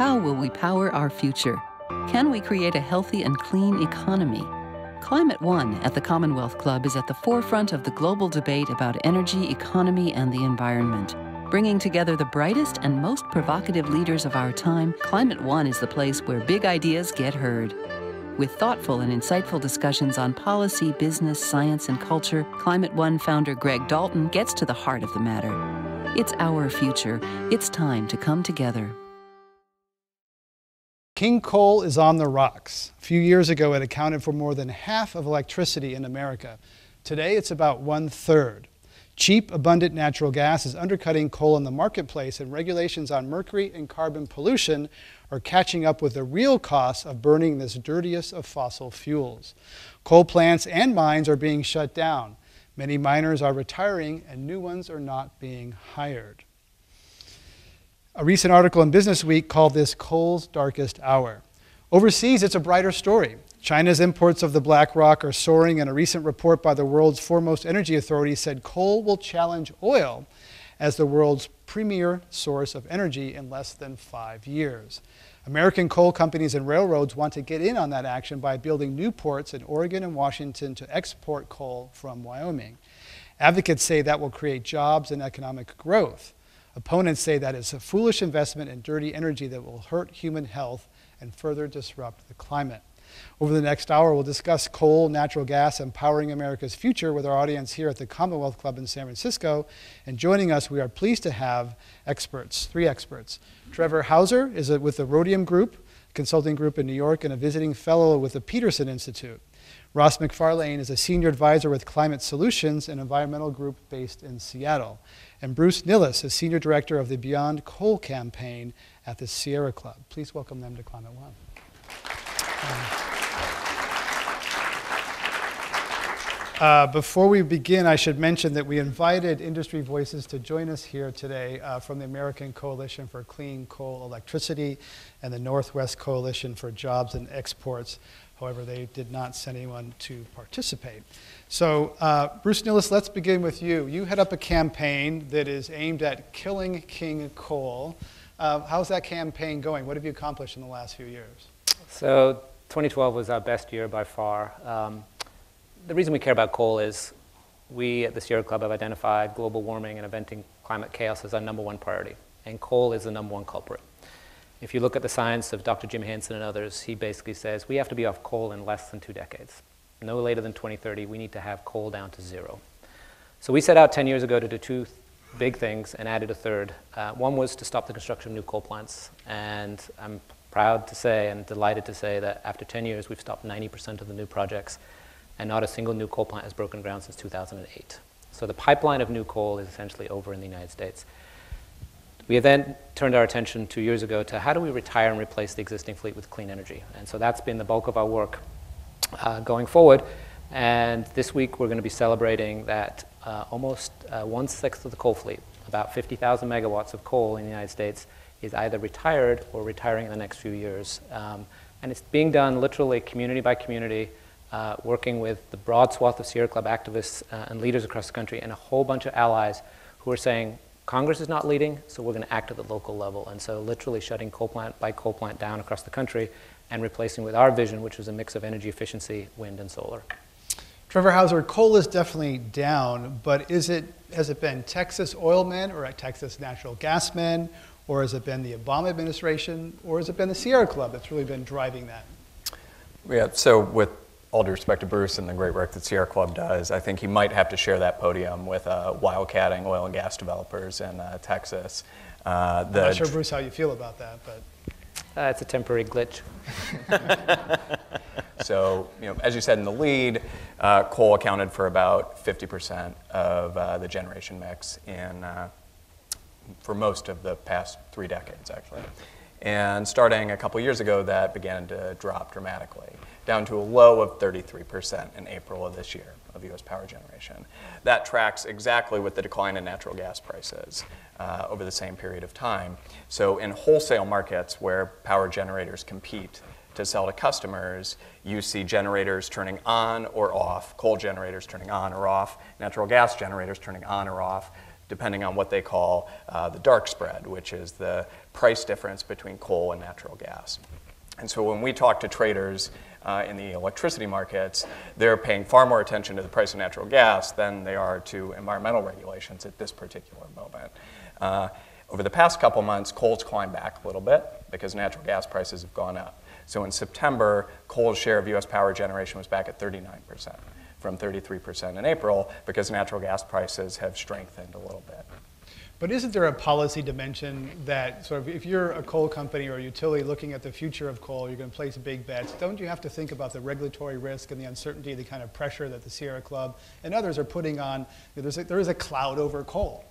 How will we power our future? Can we create a healthy and clean economy? Climate One at the Commonwealth Club is at the forefront of the global debate about energy, economy, and the environment. Bringing together the brightest and most provocative leaders of our time, Climate One is the place where big ideas get heard. With thoughtful and insightful discussions on policy, business, science, and culture, Climate One founder Greg Dalton gets to the heart of the matter. It's our future. It's time to come together. King coal is on the rocks. A few years ago, it accounted for more than half of electricity in America. Today, it's about 1/3. Cheap, abundant natural gas is undercutting coal in the marketplace, and regulations on mercury and carbon pollution are catching up with the real costs of burning this dirtiest of fossil fuels. Coal plants and mines are being shut down. Many miners are retiring, and new ones are not being hired. A recent article in Business Week called this coal's darkest hour. Overseas, it's a brighter story. China's imports of the black rock are soaring, and a recent report by the world's foremost energy authority said coal will challenge oil as the world's premier source of energy in less than 5 years. American coal companies and railroads want to get in on that action by building new ports in Oregon and Washington to export coal from Wyoming. Advocates say that will create jobs and economic growth. Opponents say that it's a foolish investment in dirty energy that will hurt human health and further disrupt the climate. Over the next hour, we'll discuss coal, natural gas, and powering America's future with our audience here at the Commonwealth Club in San Francisco. And joining us, we are pleased to have three experts. Trevor Houser is with the Rhodium Group, consulting group in New York, and a visiting fellow with the Peterson Institute. Ross Macfarlane is a senior advisor with Climate Solutions, an environmental group based in Seattle. And Bruce Nilles is senior director of the Beyond Coal campaign at the Sierra Club. Please welcome them to Climate One. Before we begin, I should mention that we invited industry voices to join us here today from the American Coalition for Clean Coal Electricity and the Northwest Coalition for Jobs and Exports. However, they did not send anyone to participate. So, Bruce Nilles, let's begin with you. You head up a campaign that is aimed at killing King coal. How's that campaign going? What have you accomplished in the last few years? So 2012 was our best year by far. The reason we care about coal is we at the Sierra Club have identified global warming and eventing climate chaos as our #1 priority, and coal is the #1 culprit. If you look at the science of Dr. Jim Hansen and others, he basically says we have to be off coal in less than 2 decades. No later than 2030, we need to have coal down to 0. So we set out 10 years ago to do 2 big things and added a third. One was to stop the construction of new coal plants, and I'm proud to say and delighted to say that after 10 years, we've stopped 90% of the new projects, and not a single new coal plant has broken ground since 2008. So the pipeline of new coal is essentially over in the United States. We then turned our attention 2 years ago to how do we retire and replace the existing fleet with clean energy. And so that's been the bulk of our work going forward. And this week we're going to be celebrating that almost 1/6 of the coal fleet, about 50,000 megawatts of coal in the United States, is either retired or retiring in the next few years. And it's being done literally community by community, working with the broad swath of Sierra Club activists and leaders across the country and a whole bunch of allies who are saying, Congress is not leading, so we're going to act at the local level. And so literally shutting coal plant by coal plant down across the country and replacing with our vision, which was a mix of energy efficiency, wind, and solar. Trevor Houser, coal is definitely down, but has it been Texas oil men or Texas natural gas men, or has it been the Obama administration, or has it been the Sierra Club that's really been driving that? Yeah, so with all due respect to Bruce and the great work that Sierra Club does, I think he might have to share that podium with wildcatting oil and gas developers in Texas. I'm not sure, Bruce, how you feel about that, but it's a temporary glitch. So, as you said in the lead, coal accounted for about 50% of the generation mix for most of the past 3 decades, actually. And starting a couple years ago, that began to drop dramatically, down to a low of 33% in April of this year of U.S. power generation. That tracks exactly with the decline in natural gas prices over the same period of time. So in wholesale markets where power generators compete to sell to customers, you see generators turning on or off, coal generators turning on or off, natural gas generators turning on or off, depending on what they call the dark spread, which is the price difference between coal and natural gas. And so when we talk to traders in the electricity markets, they're paying far more attention to the price of natural gas than they are to environmental regulations at this particular moment. Over the past couple months, coal's climbed back a little bit because natural gas prices have gone up. So in September, coal's share of US power generation was back at 39%, from 33% in April, because natural gas prices have strengthened a little bit. But isn't there a policy dimension that sort of, if you're a coal company or a utility looking at the future of coal, you're going to place big bets, don't you have to think about the regulatory risk and the uncertainty, the kind of pressure that the Sierra Club and others are putting on? There is a cloud over coal.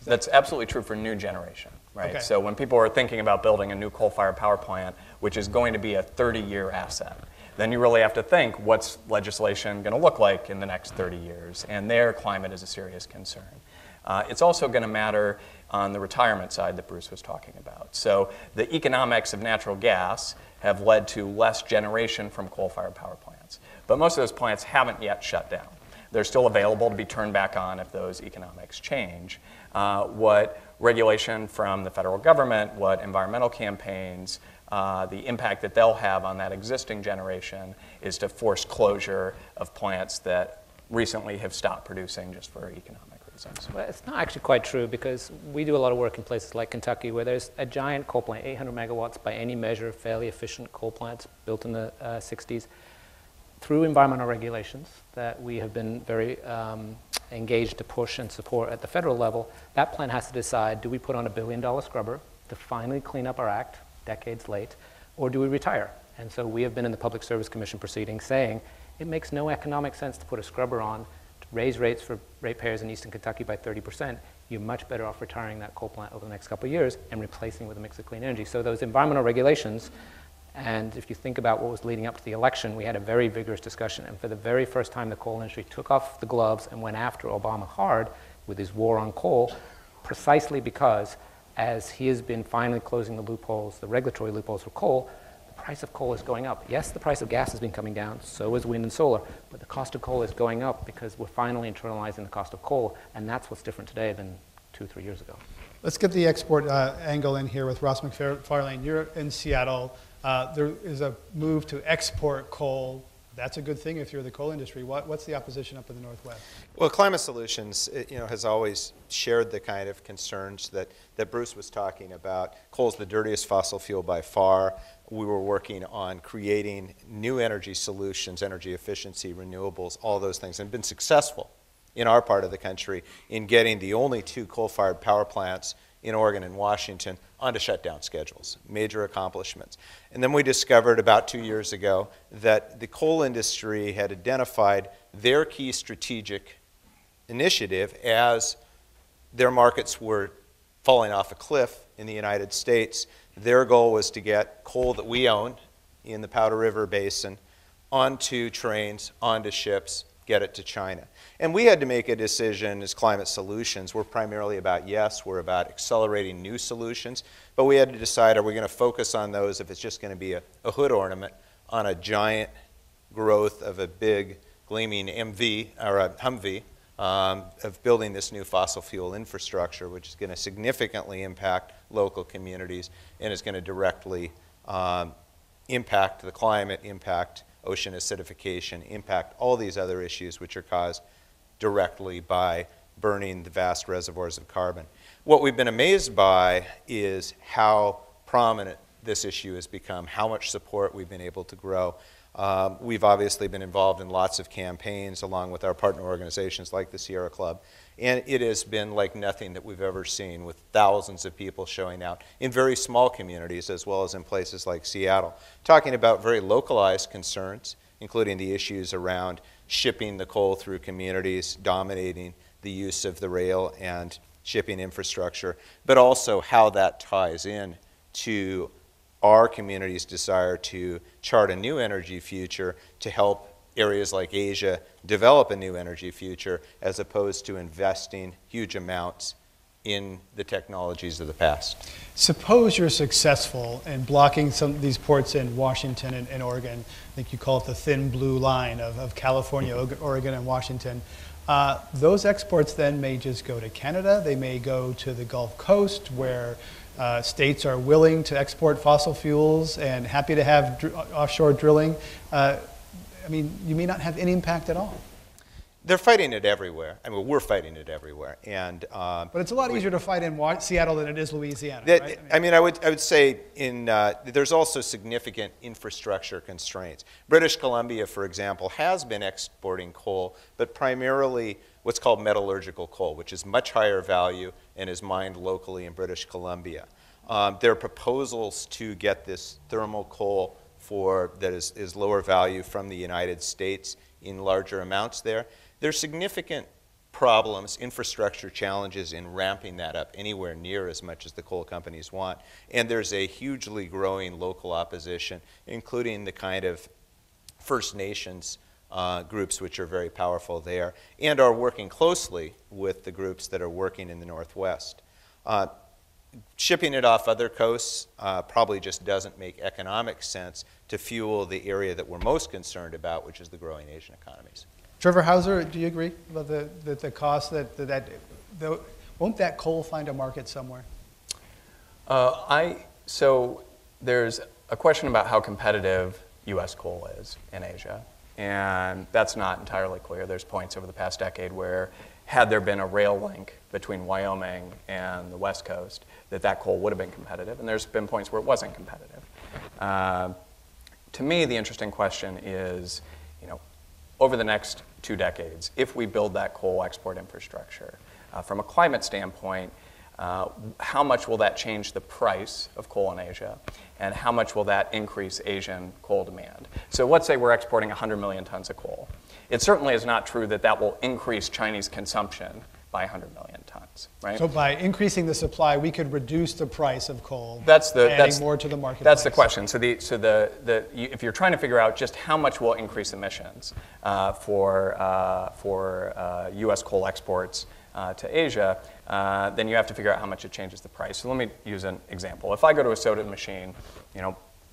That's absolutely true for new generation, right? Okay. So when people are thinking about building a new coal-fired power plant, which is going to be a 30-year asset, then you really have to think, what's legislation going to look like in the next 30 years? And there, climate is a serious concern. It's also going to matter on the retirement side that Bruce was talking about. So the economics of natural gas have led to less generation from coal-fired power plants. But most of those plants haven't yet shut down. They're still available to be turned back on if those economics change. What regulation from the federal government, what environmental campaigns, the impact that they'll have on that existing generation is to force closure of plants that recently have stopped producing just for economic reasons. Well, it's not actually quite true, because we do a lot of work in places like Kentucky where there's a giant coal plant, 800 megawatts by any measure, fairly efficient coal plants built in the 60s. Through environmental regulations that we have been very engaged to push and support at the federal level, that plant has to decide, do we put on $1 billion scrubber to finally clean up our act, decades late, or do we retire? And so we have been in the Public Service Commission proceedings saying it makes no economic sense to put a scrubber on, to raise rates for ratepayers in Eastern Kentucky by 30%. You're much better off retiring that coal plant over the next couple of years and replacing it with a mix of clean energy. So those environmental regulations, and if you think about what was leading up to the election, we had a very vigorous discussion. And for the very first time, the coal industry took off the gloves and went after Obama hard with his war on coal, precisely because as he has been finally closing the loopholes, the regulatory loopholes for coal, the price of coal is going up. Yes, the price of gas has been coming down, so is wind and solar, but the cost of coal is going up because we're finally internalizing the cost of coal, and that's what's different today than 2-3 years ago. Let's get the export angle in here with Ross Macfarlane. You're in Seattle. There is a move to export coal. That's a good thing if you're the coal industry. What's the opposition up in the Northwest? Well, Climate Solutions, has always shared the kind of concerns that Bruce was talking about. Coal's the dirtiest fossil fuel by far. We were working on creating new energy solutions, energy efficiency, renewables, all those things, and been successful in our part of the country in getting the only 2 coal-fired power plants in Oregon and Washington onto shutdown schedules, major accomplishments. And then we discovered about 2 years ago that the coal industry had identified their key strategic initiative as their markets were falling off a cliff in the United States. Their goal was to get coal that we own in the Powder River Basin onto trains, onto ships, get it to China. And we had to make a decision as Climate Solutions. We're primarily about yes, we're about accelerating new solutions, but we had to decide, are we going to focus on those if it's just going to be a hood ornament on a giant growth of a big gleaming MV or a Humvee of building this new fossil fuel infrastructure, which is going to significantly impact local communities and is going to directly impact the climate, impact ocean acidification, impact all these other issues which are caused directly by burning the vast reservoirs of carbon. What we've been amazed by is how prominent this issue has become, how much support we've been able to grow. We've obviously been involved in lots of campaigns along with our partner organizations like the Sierra Club, and it has been like nothing that we've ever seen, with thousands of people showing out in very small communities as well as in places like Seattle, talking about very localized concerns, including the issues around shipping the coal through communities, dominating the use of the rail and shipping infrastructure, but also how that ties in to our community's desire to chart a new energy future to help areas like Asia develop a new energy future, as opposed to investing huge amounts in the technologies of the past. Suppose you're successful in blocking some of these ports in Washington and Oregon. I think you call it the thin blue line of California, Oregon, and Washington. Those exports then may just go to Canada. They may go to the Gulf Coast, where states are willing to export fossil fuels and happy to have offshore drilling. I mean, you may not have any impact at all. They're fighting it everywhere. I mean, we're fighting it everywhere. And but it's a lot easier to fight in Seattle than it is Louisiana, that, right? I would say there's also significant infrastructure constraints. British Columbia, for example, has been exporting coal, but primarily what's called metallurgical coal, which is much higher value and is mined locally in British Columbia. There are proposals to get this thermal coal that is lower value from the United States in larger amounts there. There's significant problems, infrastructure challenges in ramping that up anywhere near as much as the coal companies want. And there's a hugely growing local opposition, including the kind of First Nations groups which are very powerful there and are working closely with the groups that are working in the Northwest. Shipping it off other coasts probably just doesn't make economic sense to fuel the area that we're most concerned about, which is the growing Asian economies. Trevor Houser, do you agree about the cost won't that coal find a market somewhere? So there's a question about how competitive U.S. coal is in Asia, and that's not entirely clear. There's points over the past decade where, had there been a rail link between Wyoming and the West Coast, that coal would have been competitive, and there's been points where it wasn't competitive. To me, the interesting question is, over the next 2 decades, if we build that coal export infrastructure, from a climate standpoint, how much will that change the price of coal in Asia, and how much will that increase Asian coal demand? So let's say we're exporting 100 million tons of coal. It certainly is not true that will increase Chinese consumption by 100 million tons, right? So by increasing the supply, we could reduce the price of coal, adding more to the market. That's the question. So if you're trying to figure out just how much will increase emissions for U.S. coal exports to Asia, then you have to figure out how much it changes the price. So let me use an example. If I go to a soda machine,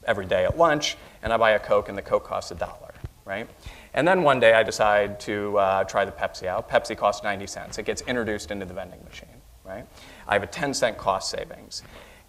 every day at lunch, and I buy a Coke, and the Coke costs $1, right? And then one day I decide to try the Pepsi out. Pepsi costs 90 cents. It gets introduced into the vending machine, right? I have a 10-cent cost savings.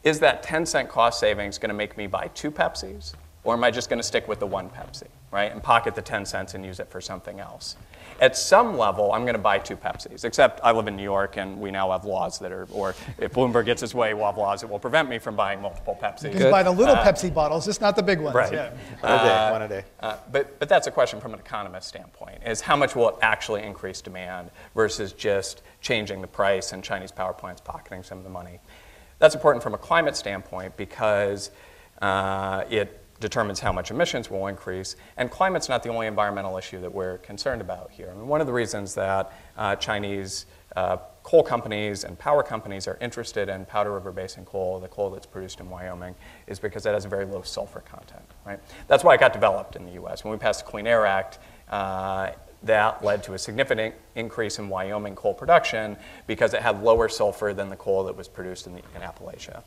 Is that 10-cent cost savings going to make me buy 2 Pepsis? Or am I just going to stick with the 1 Pepsi, right? And pocket the 10 cents and use it for something else? At some level, I'm going to buy 2 Pepsis, except I live in New York, and we now have laws or if Bloomberg gets his way, we'll have laws that will prevent me from buying multiple Pepsis. You can buy the little Pepsi bottles, just not the big ones. Right. Yeah. One a day. But that's a question from an economist standpoint, is how much will it actually increase demand versus just changing the price and Chinese power plants pocketing some of the money? That's important from a climate standpoint because it determines how much emissions will increase, and climate's not the only environmental issue that we're concerned about here. I mean, one of the reasons that Chinese coal companies and power companies are interested in Powder River Basin coal, the coal that's produced in Wyoming, is because it has a very low sulfur content, right? That's why it got developed in the U.S. When we passed the Clean Air Act, that led to a significant increase in Wyoming coal production because it had lower sulfur than the coal that was produced in Appalachia.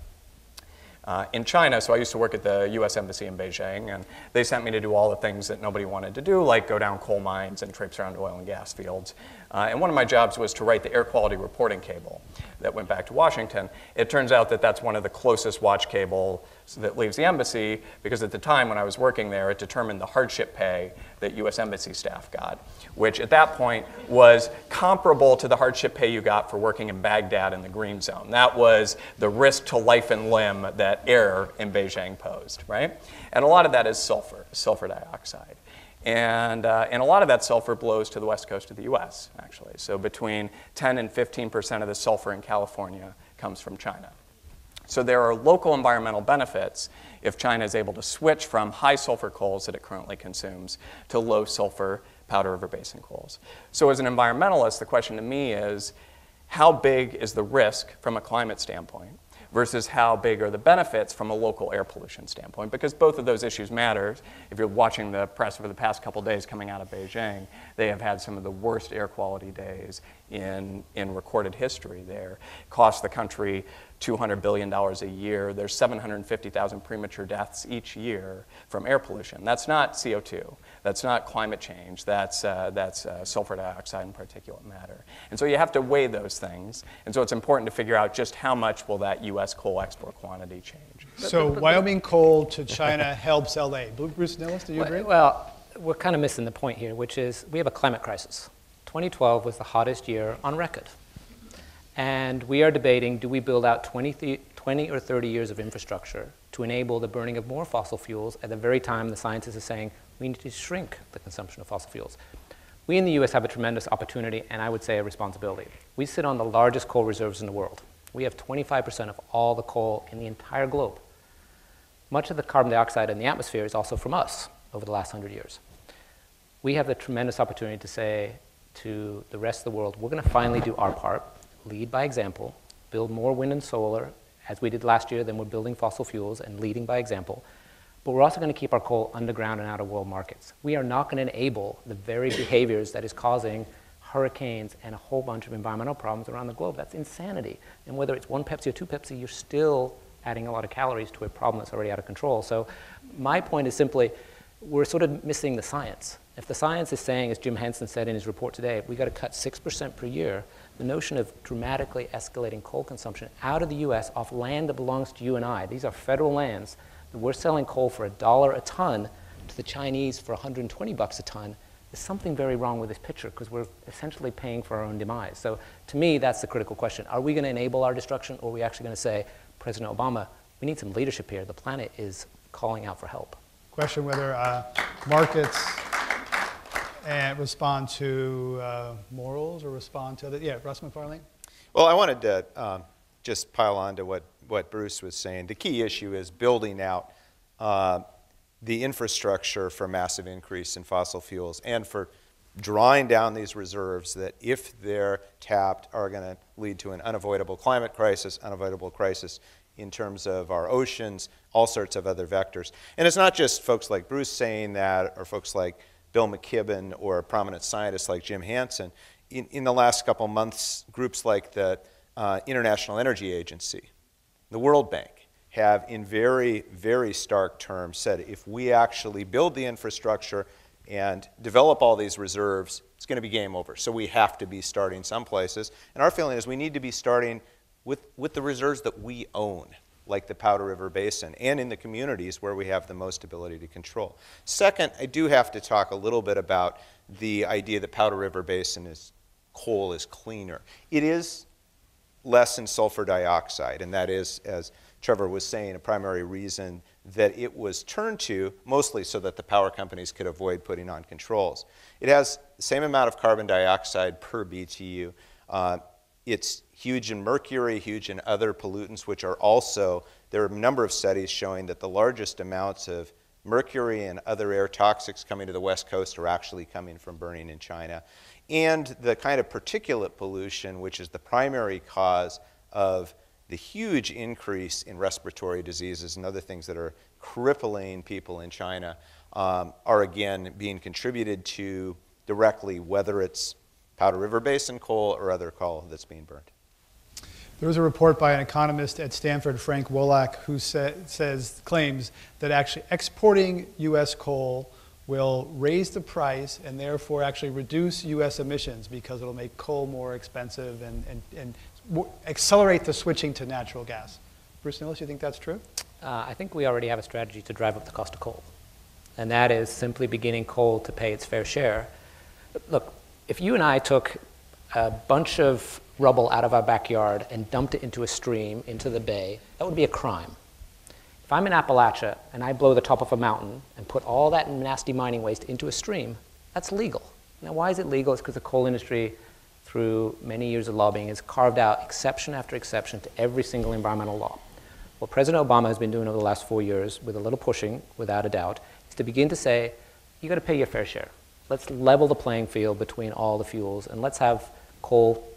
In China, so I used to work at the U.S. Embassy in Beijing, and they sent me to do all the things that nobody wanted to do, like go down coal mines and traipse around oil and gas fields. And one of my jobs was to write the air quality reporting cable that went back to Washington. It turns out that that's one of the closest watch cables that leaves the embassy, because at the time when I was working there, it determined the hardship pay that U.S. Embassy staff got, which at that point was comparable to the hardship pay you got for working in Baghdad in the green zone. That was the risk to life and limb that air in Beijing posed, right? And a lot of that is sulfur dioxide. And a lot of that sulfur blows to the west coast of the U.S., actually. So between 10 and 15% of the sulfur in California comes from China. So there are local environmental benefits if China is able to switch from high sulfur coals that it currently consumes to low sulfur Powder River Basin coals. So as an environmentalist, the question to me is, how big is the risk from a climate standpoint versus how big are the benefits from a local air pollution standpoint? Because both of those issues matter. If you're watching the press over the past couple days coming out of Beijing, they have had some of the worst air quality days in recorded history there. It cost the country $200 billion a year. There's 750,000 premature deaths each year from air pollution. That's not CO2. That's not climate change. That's sulfur dioxide and particulate matter. And so you have to weigh those things. And so it's important to figure out just how much will that U.S. coal export quantity change. So Wyoming coal to China helps LA. Bruce Nilles, do you agree? Well, we're kind of missing the point here, which is we have a climate crisis. 2012 was the hottest year on record. And we are debating, do we build out 20 or 30 years of infrastructure to enable the burning of more fossil fuels at the very time the scientists are saying we need to shrink the consumption of fossil fuels? We in the US have a tremendous opportunity, and I would say a responsibility. We sit on the largest coal reserves in the world. We have 25% of all the coal in the entire globe. Much of the carbon dioxide in the atmosphere is also from us over the last 100 years. We have the tremendous opportunity to say to the rest of the world, we're going to finally do our part, lead by example, build more wind and solar, as we did last year, then we're building fossil fuels and leading by example. But we're also going to keep our coal underground and out of world markets. We are not going to enable the very behaviors that is causing hurricanes and a whole bunch of environmental problems around the globe. That's insanity. And whether it's 1 Pepsi or 2 Pepsi, you're still adding a lot of calories to a problem that's already out of control. So my point is simply, we're sort of missing the science. If the science is saying, as Jim Henson said in his report today, we got to cut 6% per year, the notion of dramatically escalating coal consumption out of the US off land that belongs to you and I, these are federal lands, that we're selling coal for $1 a ton to the Chinese for 120 bucks a ton, there's something very wrong with this picture because we're essentially paying for our own demise. So to me, that's the critical question. Are we going to enable our destruction, or are we actually going to say, President Obama, we need some leadership here. The planet is calling out for help. Question whether markets respond to morals or respond to other. Yeah, Russ Macfarlane? Well, I wanted to just pile on to what Bruce was saying. The key issue is building out the infrastructure for massive increase in fossil fuels and for drawing down these reserves that, if they're tapped, are going to lead to an unavoidable climate crisis, unavoidable crisis in terms of our oceans, all sorts of other vectors. And it's not just folks like Bruce saying that, or folks like Bill McKibben, or prominent scientists like Jim Hansen. In the last couple months, groups like the International Energy Agency, the World Bank, have in very, very stark terms said, if we actually build the infrastructure and develop all these reserves, it's going to be game over. So we have to be starting some places. And our feeling is we need to be starting with the reserves that we own, like the Powder River Basin, and in the communities where we have the most ability to control. Second, I do have to talk a little bit about the idea that Powder River Basin coal is cleaner. It is less in sulfur dioxide, and that is, as Trevor was saying, a primary reason that it was turned to, mostly so that the power companies could avoid putting on controls. It has the same amount of carbon dioxide per BTU. It's huge in mercury, huge in other pollutants, which are also, there are a number of studies showing that the largest amounts of mercury and other air toxics coming to the West Coast are actually coming from burning in China. And the kind of particulate pollution, which is the primary cause of the huge increase in respiratory diseases and other things that are crippling people in China, are again being contributed to directly, whether it's Powder River Basin coal or other coal that's being burned. There was a report by an economist at Stanford, Frank Wolak, who claims that actually exporting U.S. coal will raise the price and therefore actually reduce U.S. emissions because it'll make coal more expensive and accelerate the switching to natural gas. Bruce Nilles, you think that's true? I think we already have a strategy to drive up the cost of coal, and that is simply beginning coal to pay its fair share. Look, if you and I took a bunch of rubble out of our backyard and dumped it into a stream, into the bay, that would be a crime. If I'm in Appalachia and I blow the top of a mountain and put all that nasty mining waste into a stream, that's legal. Now, why is it legal? It's because the coal industry, through many years of lobbying, has carved out exception after exception to every single environmental law. What President Obama has been doing over the last 4 years, with a little pushing, without a doubt, is to begin to say, you got to pay your fair share. Let's level the playing field between all the fuels, and let's have coal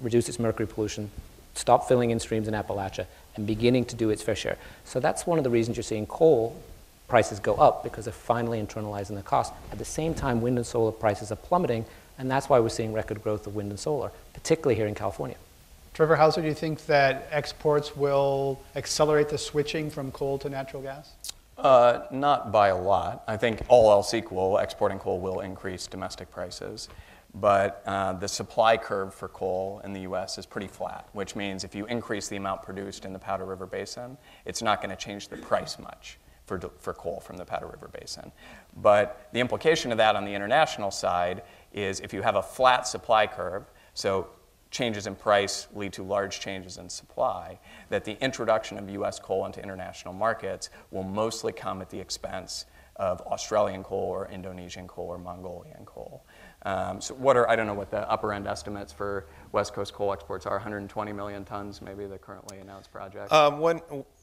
reduce its mercury pollution, stop filling in streams in Appalachia, and beginning to do its fair share. So that's one of the reasons you're seeing coal prices go up, because they're finally internalizing the cost. At the same time, wind and solar prices are plummeting, and that's why we're seeing record growth of wind and solar, particularly here in California. Trevor Houser, do you think that exports will accelerate the switching from coal to natural gas? Not by a lot. I think all else equal, exporting coal will increase domestic prices. But the supply curve for coal in the U.S. is pretty flat, which means if you increase the amount produced in the Powder River Basin, it's not going to change the price much for coal from the Powder River Basin. But the implication of that on the international side is if you have a flat supply curve, so changes in price lead to large changes in supply, that the introduction of U.S. coal into international markets will mostly come at the expense of Australian coal or Indonesian coal or Mongolian coal. So what are, I don't know what the upper end estimates for West Coast coal exports are, 120 million tons, maybe the currently announced project?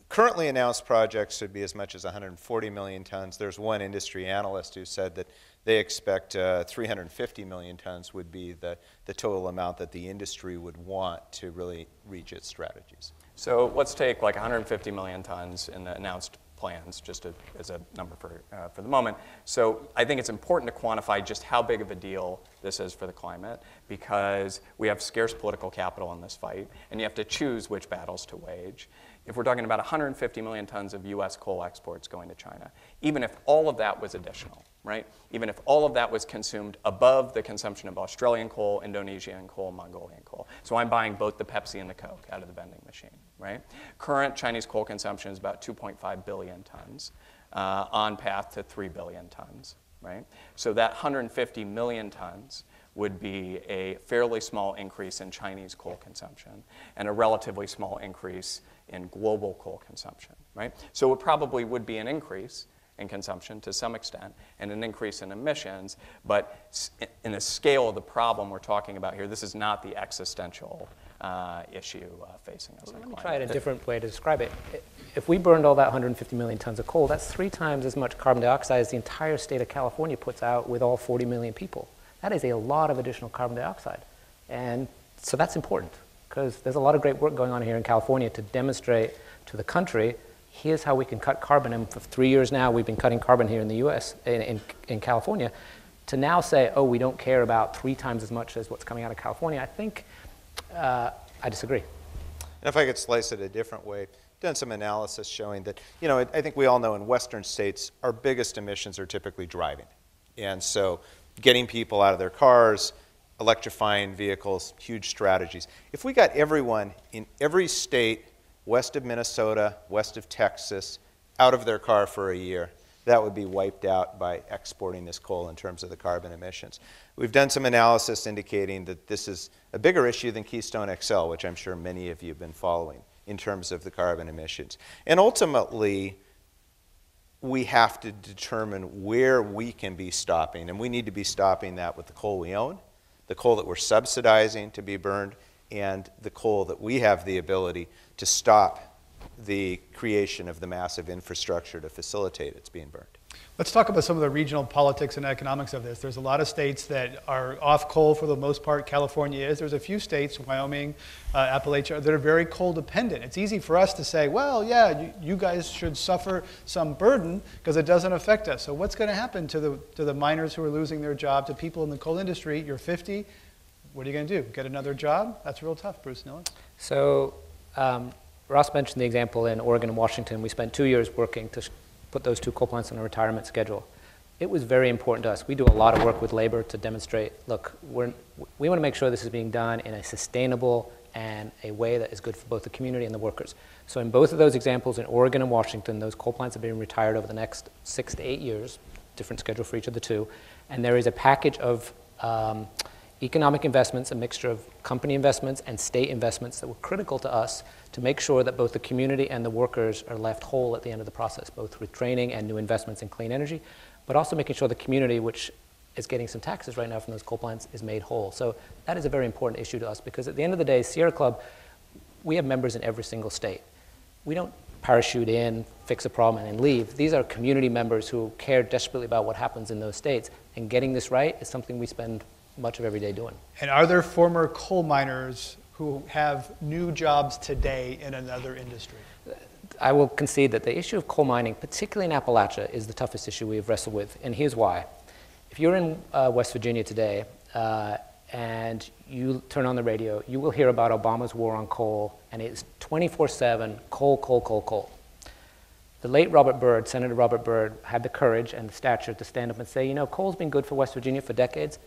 Currently announced projects should be as much as 140 million tons. There's one industry analyst who said that they expect 350 million tons would be the total amount that the industry would want to really reach its strategies. So let's take like 150 million tons in the announced plans, just as a number for the moment. So I think it's important to quantify just how big of a deal this is for the climate, because we have scarce political capital in this fight, and you have to choose which battles to wage. If we're talking about 150 million tons of U.S. coal exports going to China, even if all of that was additional, right? Even if all of that was consumed above the consumption of Australian coal, Indonesian coal, Mongolian coal. So I'm buying both the Pepsi and the Coke out of the vending machine, right? Current Chinese coal consumption is about 2.5 billion tons, on path to 3 billion tons, right? So that 150 million tons would be a fairly small increase in Chinese coal consumption and a relatively small increase in global coal consumption, right? So it probably would be an increase in consumption to some extent and an increase in emissions, but in the scale of the problem we're talking about here, this is not the existential issue facing us. Let me try it a different way to describe it. If we burned all that 150 million tons of coal, that's 3 times as much carbon dioxide as the entire state of California puts out with all 40 million people. That is a lot of additional carbon dioxide. And so that's important, because there's a lot of great work going on here in California to demonstrate to the country, here's how we can cut carbon. And for 3 years now, we've been cutting carbon here in the US, in California. To now say, oh, we don't care about 3 times as much as what's coming out of California, I think I disagree. And if I could slice it a different way, done some analysis showing that, you know, I think we all know in Western states, our biggest emissions are typically driving. And so getting people out of their cars, electrifying vehicles, huge strategies. If we got everyone in every state west of Minnesota, west of Texas, out of their car for a year, that would be wiped out by exporting this coal in terms of the carbon emissions. We've done some analysis indicating that this is a bigger issue than Keystone XL, which I'm sure many of you have been following in terms of the carbon emissions. And ultimately, we have to determine where we can be stopping, and we need to be stopping that with the coal we own, the coal that we're subsidizing to be burned, and the coal that we have the ability to stop the creation of the massive infrastructure to facilitate its being burned. Let's talk about some of the regional politics and economics of this. There's a lot of states that are off coal for the most part. California is. There's a few states, Wyoming, Appalachia, that are very coal dependent. It's easy for us to say, well, yeah, you guys should suffer some burden because it doesn't affect us. So what's going to happen to the miners who are losing their job, to people in the coal industry? You're 50. What are you going to do? Get another job? That's real tough, Bruce Nilles. So Ross mentioned the example in Oregon and Washington. We spent 2 years working to put those 2 coal plants on a retirement schedule. It was very important to us. We do a lot of work with labor to demonstrate, look, we want to make sure this is being done in a sustainable and a way that is good for both the community and the workers. So in both of those examples, in Oregon and Washington, those coal plants are being retired over the next 6 to 8 years, different schedule for each of the 2. And there is a package of economic investments, a mixture of company investments and state investments that were critical to us to make sure that both the community and the workers are left whole at the end of the process, both with training and new investments in clean energy, but also making sure the community, which is getting some taxes right now from those coal plants, is made whole. So that is a very important issue to us, because at the end of the day, Sierra Club, we have members in every single state. We don't parachute in, fix a problem, and then leave. These are community members who care desperately about what happens in those states, and getting this right is something we spend much of every day doing. And are there former coal miners who have new jobs today in another industry? I will concede that the issue of coal mining, particularly in Appalachia, is the toughest issue we've wrestled with, and here's why. If you're in West Virginia today and you turn on the radio, you will hear about Obama's war on coal, and it's 24/7 coal, coal, coal, coal. The late Robert Byrd, Senator Robert Byrd, had the courage and the stature to stand up and say, you know, coal's been good for West Virginia for decades,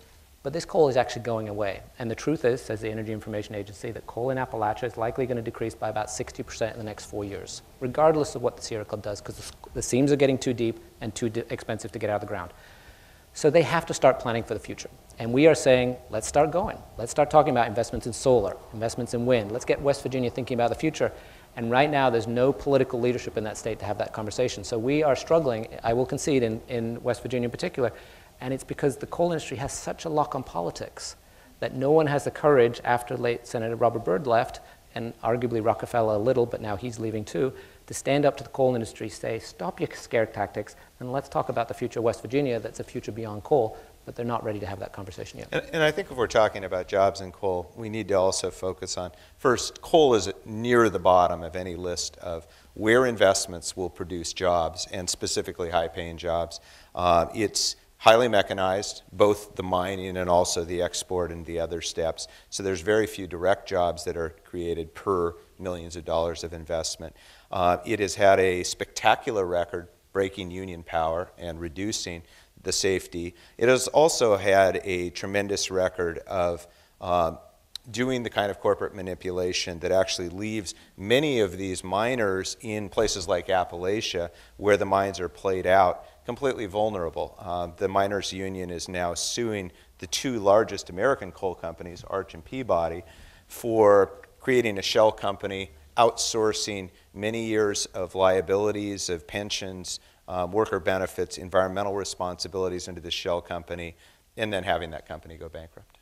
but this coal is actually going away. And the truth is, says the Energy Information Agency, that coal in Appalachia is likely going to decrease by about 60% in the next 4 years, regardless of what the Sierra Club does, because the seams are getting too deep and too expensive to get out of the ground. So they have to start planning for the future. And we are saying, let's start going. Let's start talking about investments in solar, investments in wind. Let's get West Virginia thinking about the future. And right now, there's no political leadership in that state to have that conversation. So we are struggling, I will concede, in West Virginia in particular. And it's because the coal industry has such a lock on politics that no one has the courage, after late Senator Robert Byrd left, and arguably Rockefeller a little, but now he's leaving too, to stand up to the coal industry, say, stop your scare tactics, and let's talk about the future of West Virginia that's a future beyond coal. But they're not ready to have that conversation yet. And I think if we're talking about jobs in coal, we need to also focus on, first, coal is near the bottom of any list of where investments will produce jobs, and specifically high-paying jobs. It's highly mechanized, both the mining and also the export and the other steps. So there's very few direct jobs that are created per millions of dollars of investment. It has had a spectacular record breaking union power and reducing the safety. It has also had a tremendous record of doing the kind of corporate manipulation that actually leaves many of these miners in places like Appalachia, where the mines are played out, completely vulnerable. The miners' union is now suing the two largest American coal companies, Arch and Peabody, for creating a shell company, outsourcing many years of liabilities, of pensions, worker benefits, environmental responsibilities into the shell company, and then having that company go bankrupt.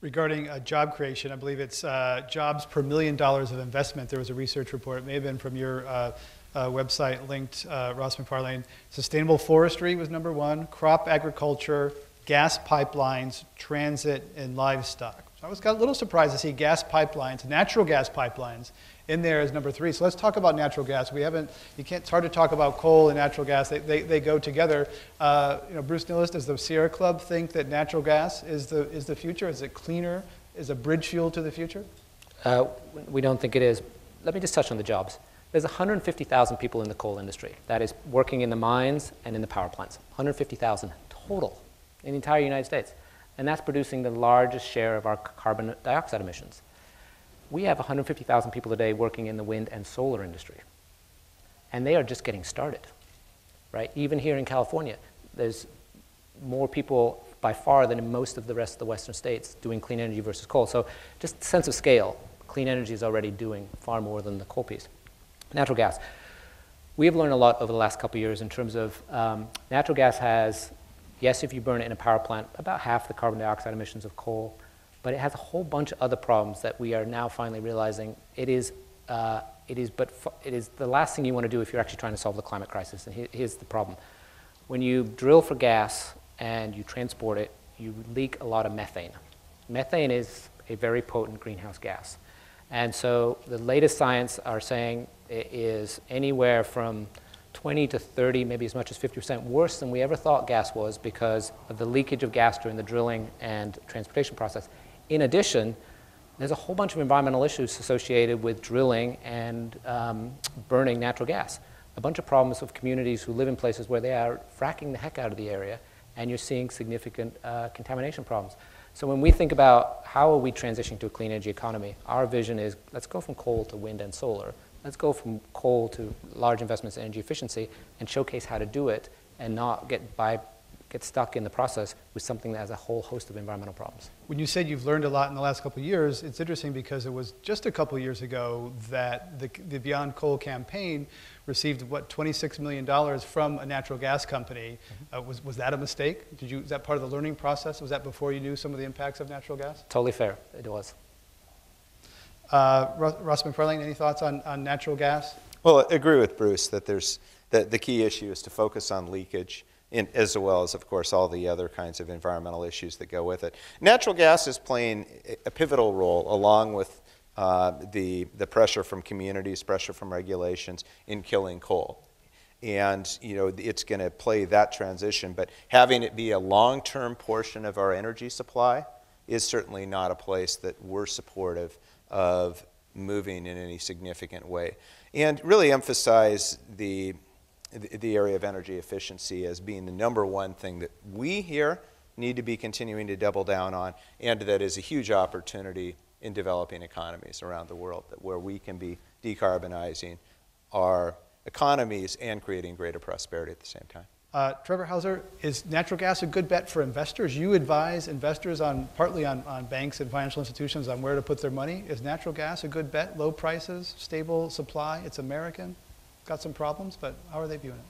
Regarding job creation, I believe it's jobs per $1 million of investment. There was a research report, it may have been from your website linked, Ross Macfarlane. Sustainable forestry was number one, crop agriculture, gas pipelines, transit, and livestock. So I got a little surprised to see gas pipelines, natural gas pipelines, in there as number three. So let's talk about natural gas. It's hard to talk about coal and natural gas. They go together. Bruce Nilles, does the Sierra Club think that natural gas is the future? Is it cleaner? Is a bridge fuel to the future? We don't think it is. Let me just touch on the jobs. There's 150,000 people in the coal industry. That is working in the mines and in the power plants. 150,000 total in the entire United States. And that's producing the largest share of our carbon dioxide emissions. We have 150,000 people today working in the wind and solar industry. And they are just getting started, right? Even here in California, there's more people by far than in most of the rest of the western states doing clean energy versus coal. So just sense of scale, clean energy is already doing far more than the coal piece. Natural gas. We have learned a lot over the last couple of years in terms of natural gas has, yes, if you burn it in a power plant, about half the carbon dioxide emissions of coal. But it has a whole bunch of other problems that we are now finally realizing it is the last thing you want to do if you're actually trying to solve the climate crisis. And here's the problem. When you drill for gas and you transport it, you leak a lot of methane. Methane is a very potent greenhouse gas. And so the latest science are saying it is anywhere from 20 to 30, maybe as much as 50% worse than we ever thought gas was because of the leakage of gas during the drilling and transportation process. In addition, there's a whole bunch of environmental issues associated with drilling and burning natural gas. A bunch of problems with communities who live in places where they are fracking the heck out of the area, and you're seeing significant contamination problems. So when we think about how are we transitioning to a clean energy economy, our vision is let's go from coal to wind and solar. Let's go from coal to large investments in energy efficiency and showcase how to do it and not get stuck in the process with something that has a whole host of environmental problems. When you said you've learned a lot in the last couple of years, it's interesting because it was just a couple of years ago that the Beyond Coal campaign received, $26 million from a natural gas company. Mm-hmm. Was that a mistake? Is that part of the learning process? Was that before you knew some of the impacts of natural gas? Totally fair, it was. Ross Macfarlane, any thoughts on natural gas? Well, I agree with Bruce that the key issue is to focus on leakage, as well as, of course, all the other kinds of environmental issues that go with it. Natural gas is playing a pivotal role, along with the pressure from communities, pressure from regulations, in killing coal. And it's going to play that transition, but having it be a long-term portion of our energy supply is certainly not a place that we're supportive of moving in any significant way. And really emphasize the area of energy efficiency as being the #1 thing that we here need to be continuing to double down on, and that is a huge opportunity in developing economies around the world, where we can be decarbonizing our economies and creating greater prosperity at the same time. Trevor Houser, is natural gas a good bet for investors? You advise investors partly on banks and financial institutions on where to put their money. Is natural gas a good bet? Low prices, stable supply, it's American, got some problems, but how are they viewing it?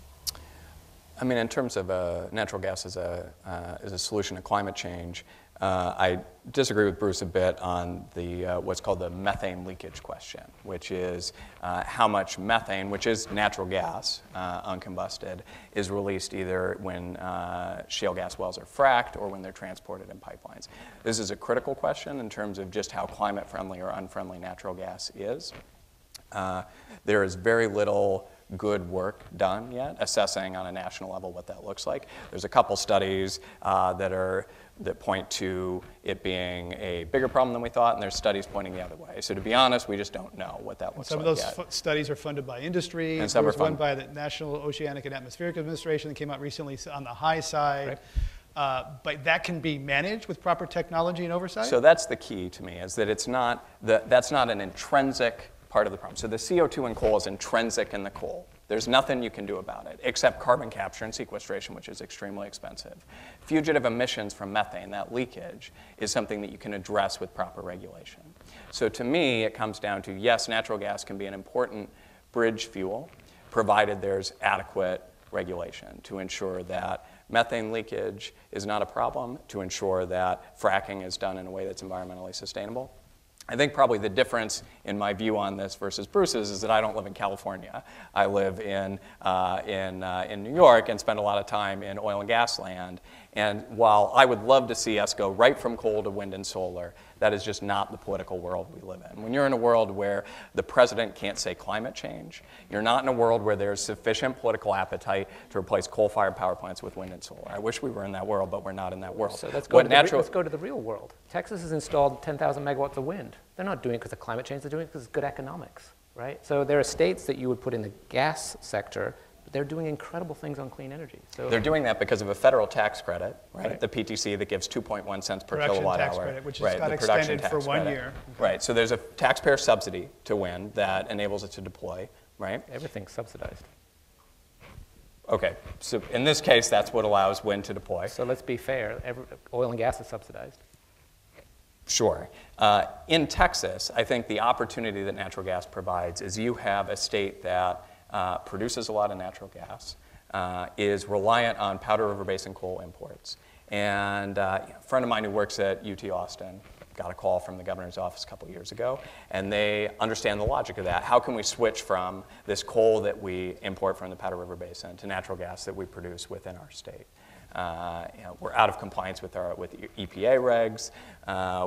I mean, in terms of natural gas as a solution to climate change, I disagree with Bruce a bit on the what's called the methane leakage question, which is how much methane, which is natural gas, uncombusted, is released either when shale gas wells are fracked or when they're transported in pipelines. This is a critical question in terms of just how climate-friendly or unfriendly natural gas is. There is very little good work done yet assessing on a national level what that looks like. There's a couple studies that point to it being a bigger problem than we thought, and there's studies pointing the other way. So to be honest, we just don't know what that looks like yet. Some of those studies are funded by industry. And some are funded by the National Oceanic and Atmospheric Administration that came out recently on the high side. Right. But that can be managed with proper technology and oversight? So that's the key to me, is that that's not an intrinsic part of the problem. So the CO2 in coal is intrinsic in the coal. There's nothing you can do about it except carbon capture and sequestration, which is extremely expensive. Fugitive emissions from methane, that leakage, is something that you can address with proper regulation. So to me, it comes down to, yes, natural gas can be an important bridge fuel, provided there's adequate regulation to ensure that methane leakage is not a problem, to ensure that fracking is done in a way that's environmentally sustainable. I think probably the difference in my view on this versus Bruce's is that I don't live in California. I live in New York and spend a lot of time in oil and gas land. And while I would love to see us go right from coal to wind and solar, that is just not the political world we live in. When you're in a world where the president can't say climate change, you're not in a world where there's sufficient political appetite to replace coal-fired power plants with wind and solar. I wish we were in that world, but we're not in that world. So let's go to the real world. Texas has installed 10,000 megawatts of wind. They're not doing it because of climate change. They're doing it because it's good economics, right? So there are states that you would put in the gas sector, but they're doing incredible things on clean energy. So they're doing that because of a federal tax credit, right? The PTC that gives 2.1 cents per kilowatt hour. Credit, which has got extended for 1 year. Right, so there's a taxpayer subsidy to wind that enables it to deploy, right? Everything's subsidized. Okay, so in this case, that's what allows wind to deploy. So let's be fair, oil and gas is subsidized. Sure. In Texas, I think the opportunity that natural gas provides is you have a state that produces a lot of natural gas, is reliant on Powder River Basin coal imports. And a friend of mine who works at UT Austin got a call from the governor's office a couple years ago, and they understand the logic of that. How can we switch from this coal that we import from the Powder River Basin to natural gas that we produce within our state? We're out of compliance with EPA regs.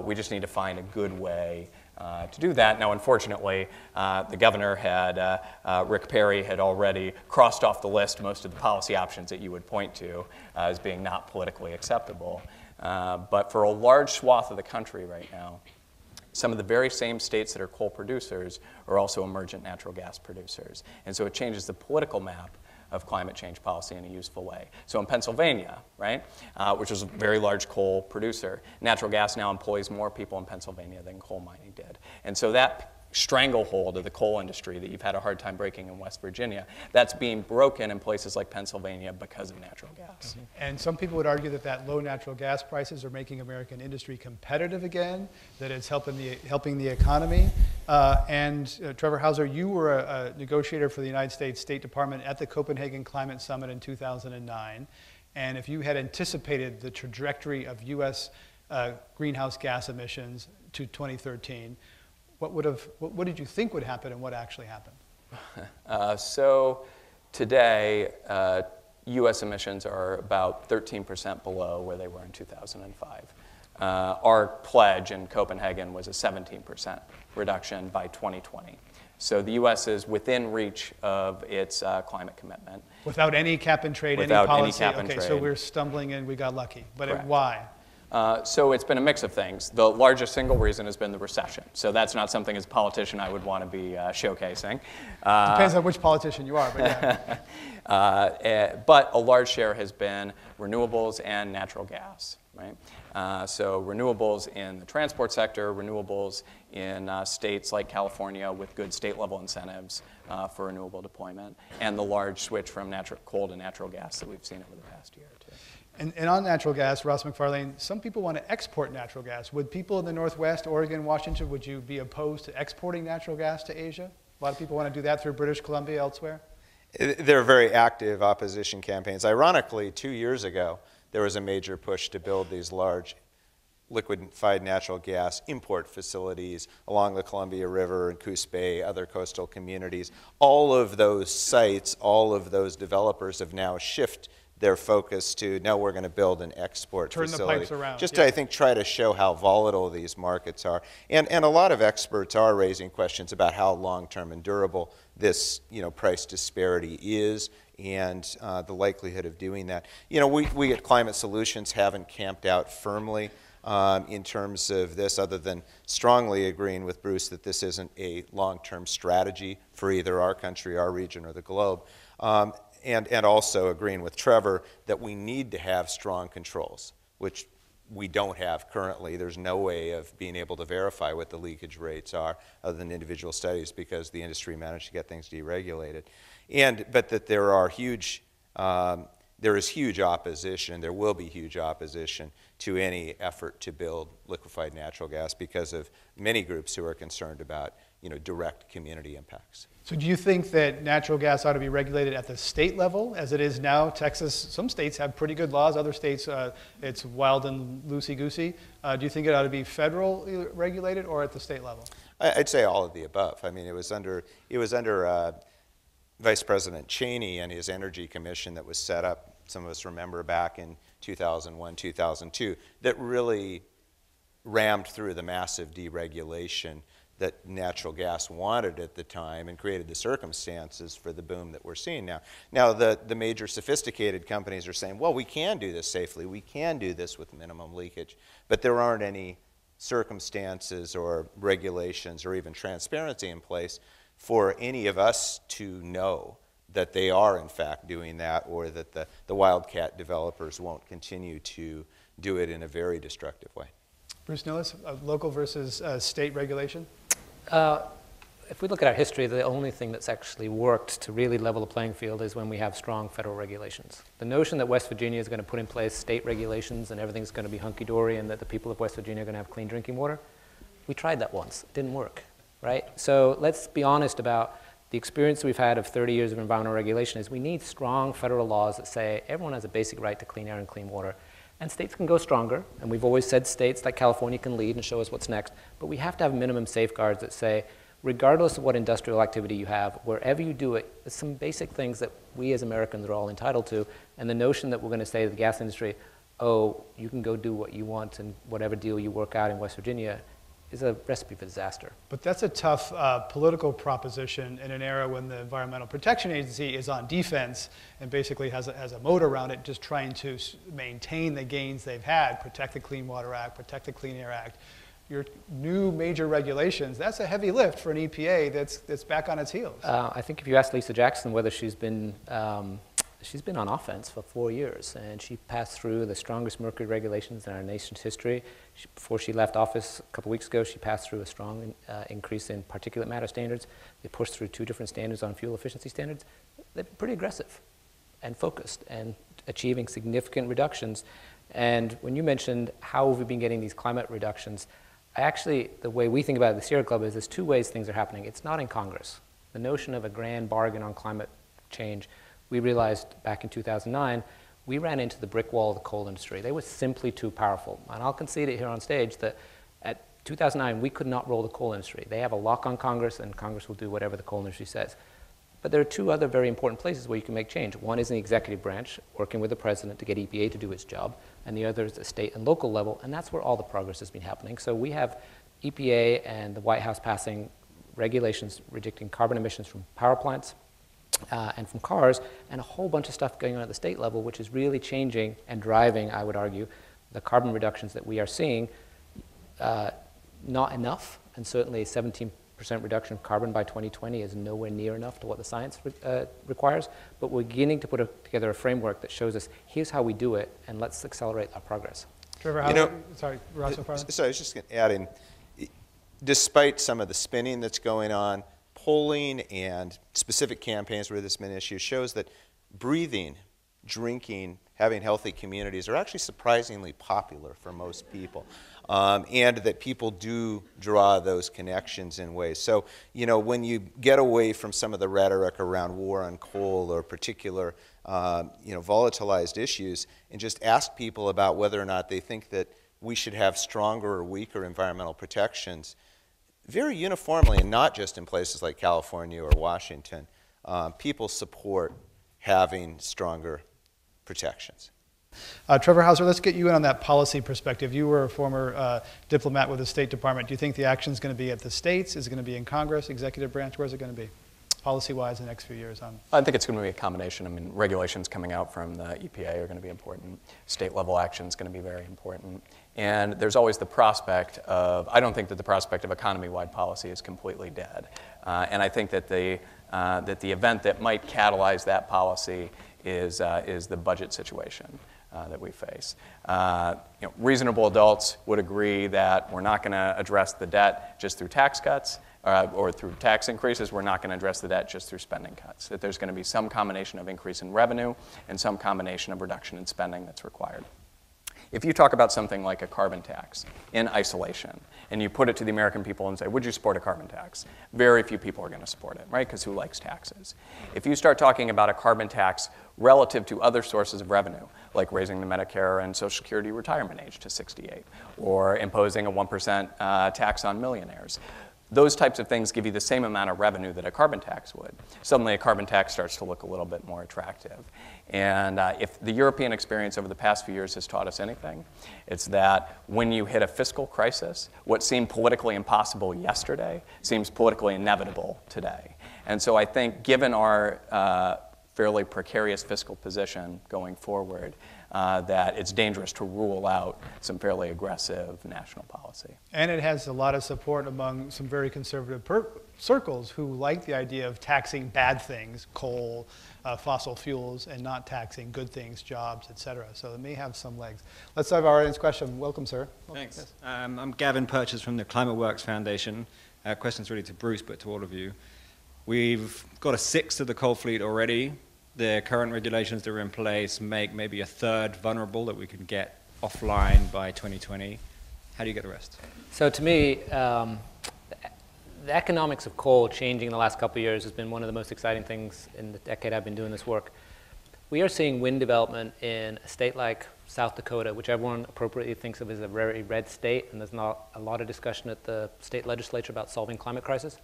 We just need to find a good way to do that. Now, unfortunately, the governor had, Rick Perry had already crossed off the list most of the policy options that you would point to as being not politically acceptable. But for a large swath of the country right now, some of the very same states that are coal producers are also emergent natural gas producers. And so it changes the political map of climate change policy in a useful way. So in Pennsylvania, right, which is a very large coal producer, natural gas now employs more people in Pennsylvania than coal mining did. And so that stranglehold of the coal industry that you've had a hard time breaking in West Virginia, that's being broken in places like Pennsylvania because of natural gas. Mm-hmm. And some people would argue that low natural gas prices are making American industry competitive again, that it's helping the economy. Trevor Houser, you were a negotiator for the United States State Department at the Copenhagen Climate Summit in 2009. And if you had anticipated the trajectory of U.S. Greenhouse gas emissions to 2013, what did you think would happen and what actually happened? So today, U.S. emissions are about 13% below where they were in 2005. Our pledge in Copenhagen was a 17% reduction by 2020. So the U.S. is within reach of its climate commitment. Without any cap and trade, Without any policy? Any cap and trade. So we're stumbling and we got lucky. But Correct. Why? So it's been a mix of things. The largest single reason has been the recession. So that's not something as a politician I would want to be showcasing. Depends on which politician you are, but yeah. But a large share has been renewables and natural gas, right? So renewables in the transport sector, renewables in states like California with good state-level incentives for renewable deployment, and the large switch from coal to natural gas that we've seen over the past year or two. And on natural gas, Ross Macfarlane, some people want to export natural gas. Would people in the Northwest, Oregon, Washington, would you be opposed to exporting natural gas to Asia? A lot of people want to do that through British Columbia elsewhere. There are very active opposition campaigns. Ironically, 2 years ago, there was a major push to build these large liquefied natural gas import facilities along the Columbia River and Coos Bay, other coastal communities. All of those sites, all of those developers have now shifted their focus to, no, we're going to build an export facility. Turn the pipes around. Just to, I think, try to show how volatile these markets are. And a lot of experts are raising questions about how long-term and durable this, price disparity is, and the likelihood of doing that. We at Climate Solutions haven't camped out firmly in terms of this, other than strongly agreeing with Bruce that this isn't a long-term strategy for either our country, our region, or the globe. And also agreeing with Trevor that we need to have strong controls, which we don't have currently. There's no way of being able to verify what the leakage rates are other than individual studies, because the industry managed to get things deregulated. But that there is huge opposition, there will be huge opposition to any effort to build liquefied natural gas because of many groups who are concerned about direct community impacts. So do you think that natural gas ought to be regulated at the state level as it is now? Texas, some states have pretty good laws, other states it's wild and loosey-goosey. Do you think it ought to be federal regulated or at the state level? I'd say all of the above. I mean, it was under Vice President Cheney and his Energy Commission that was set up, some of us remember back in 2001, 2002, that really rammed through the massive deregulation that natural gas wanted at the time and created the circumstances for the boom that we're seeing now. Now, the major sophisticated companies are saying, well, we can do this safely, we can do this with minimum leakage, but there aren't any circumstances or regulations or even transparency in place for any of us to know that they are in fact doing that, or that the wildcat developers won't continue to do it in a very destructive way. Bruce Nilles, local versus state regulation? If we look at our history, the only thing that's actually worked to really level the playing field is when we have strong federal regulations. The notion that West Virginia is going to put in place state regulations and everything's going to be hunky-dory and that the people of West Virginia are going to have clean drinking water, we tried that once. It didn't work, right? So let's be honest about the experience we've had of 30 years of environmental regulation is we need strong federal laws that say everyone has a basic right to clean air and clean water. And states can go stronger, and we've always said states like California can lead and show us what's next, but we have to have minimum safeguards that say, regardless of what industrial activity you have, wherever you do it, there's some basic things that we as Americans are all entitled to, and the notion that we're going to say to the gas industry, oh, you can go do what you want and whatever deal you work out in West Virginia, is a recipe for disaster. But that's a tough political proposition in an era when the Environmental Protection Agency is on defense and basically has a moat around it, just trying to maintain the gains they've had, protect the Clean Water Act, protect the Clean Air Act. Your new major regulations, that's a heavy lift for an EPA that's back on its heels. I think if you ask Lisa Jackson whether she's been on offense for 4 years, and she passed through the strongest mercury regulations in our nation's history. Before she left office a couple weeks ago, she passed through a strong increase in particulate matter standards. They pushed through 2 different standards on fuel efficiency standards. They've been pretty aggressive and focused and achieving significant reductions. And when you mentioned how have we been getting these climate reductions, the way we think about it at the Sierra Club is there's 2 ways things are happening. It's not in Congress. The notion of a grand bargain on climate change, we realized back in 2009, we ran into the brick wall of the coal industry. They were simply too powerful. And I'll concede it here on stage that at 2009, we could not roll the coal industry. They have a lock on Congress, and Congress will do whatever the coal industry says. But there are 2 other very important places where you can make change. One is in the executive branch, working with the president to get EPA to do its job, and the other is the state and local level, and that's where all the progress has been happening. So we have EPA and the White House passing regulations restricting carbon emissions from power plants and from cars, and a whole bunch of stuff going on at the state level, which is really changing and driving, I would argue, the carbon reductions that we are seeing, not enough, and certainly 17% reduction of carbon by 2020 is nowhere near enough to what the science requires, but we're beginning to put together a framework that shows us, here's how we do it, and let's accelerate our progress. Trevor Houser, sorry, Ross Macfarlane? So I was just going to add in, despite some of the spinning that's going on, polling and specific campaigns where this has been an issue shows that breathing, drinking, having healthy communities are actually surprisingly popular for most people. And that people do draw those connections in ways. So, you know, when you get away from some of the rhetoric around war on coal or particular, you know, volatilized issues, and just ask people about whether or not they think that we should have stronger or weaker environmental protections, very uniformly, and not just in places like California or Washington, people support having stronger protections. Trevor Houser, let's get you in on that policy perspective. You were a former diplomat with the State Department. Do you think the action is going to be at the states? Is it going to be in Congress, executive branch? Where's it going to be, policy-wise, in the next few years? I think it's going to be a combination. I mean, regulations coming out from the EPA are going to be important. State-level action is going to be very important. And there's always the prospect of, I don't think that the prospect of economy-wide policy is completely dead. And I think that the event that might catalyze that policy is the budget situation that we face. You know, reasonable adults would agree that we're not going to address the debt just through tax cuts or through tax increases. We're not going to address the debt just through spending cuts. That there's going to be some combination of increase in revenue and some combination of reduction in spending that's required. If you talk about something like a carbon tax in isolation, and you put it to the American people and say, would you support a carbon tax? Very few people are going to support it, right? Because who likes taxes? If you start talking about a carbon tax relative to other sources of revenue, like raising the Medicare and Social Security retirement age to 68, or imposing a 1% tax on millionaires, those types of things give you the same amount of revenue that a carbon tax would. Suddenly a carbon tax starts to look a little bit more attractive. And if the European experience over the past few years has taught us anything, it's that when you hit a fiscal crisis, what seemed politically impossible yesterday seems politically inevitable today. And so I think given our fairly precarious fiscal position going forward, that it's dangerous to rule out some fairly aggressive national policy. And it has a lot of support among some very conservative circles who like the idea of taxing bad things, coal, fossil fuels, and not taxing good things, jobs, et cetera. So it may have some legs. Let's have our audience question. Welcome, sir. Thanks. Yes. I'm Gavin Purchase from the Climate Works Foundation. Questions really to Bruce, but to all of you. We've got a sixth of the coal fleet already. The current regulations that are in place make maybe a third vulnerable that we can get offline by 2020. How do you get the rest? So to me, the economics of coal changing in the last couple of years has been one of the most exciting things in the decade I've been doing this work. We are seeing wind development in a state like South Dakota, which everyone appropriately thinks of as a very red state, and there's not a lot of discussion at the state legislature about solving climate crisis.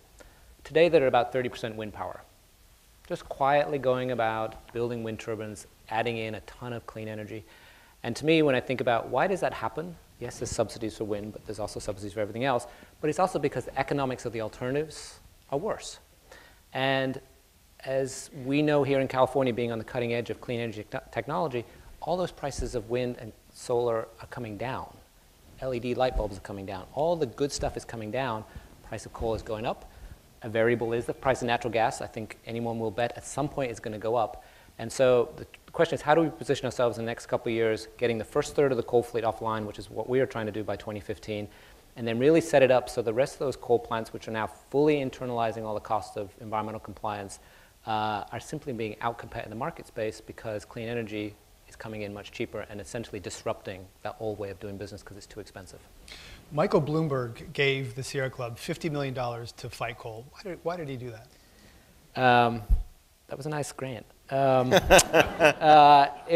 Today, they're at about 30% wind power. Just quietly going about building wind turbines, adding in a ton of clean energy. And to me, when I think about why does that happen, yes, there's subsidies for wind, but there's also subsidies for everything else, but it's also because the economics of the alternatives are worse. And as we know here in California, being on the cutting edge of clean energy technology, all those prices of wind and solar are coming down. LED light bulbs are coming down. All the good stuff is coming down. Price of coal is going up. A variable is the price of natural gas. I think anyone will bet at some point it's going to go up. And so the question is, how do we position ourselves in the next couple of years, getting the first third of the coal fleet offline, which is what we are trying to do by 2015, and then really set it up so the rest of those coal plants, which are now fully internalizing all the costs of environmental compliance, are simply being outcompeted in the market space because clean energy is coming in much cheaper and essentially disrupting that old way of doing business because it's too expensive. Michael Bloomberg gave the Sierra Club $50 million to fight coal. Why did he do that? That was a nice grant. It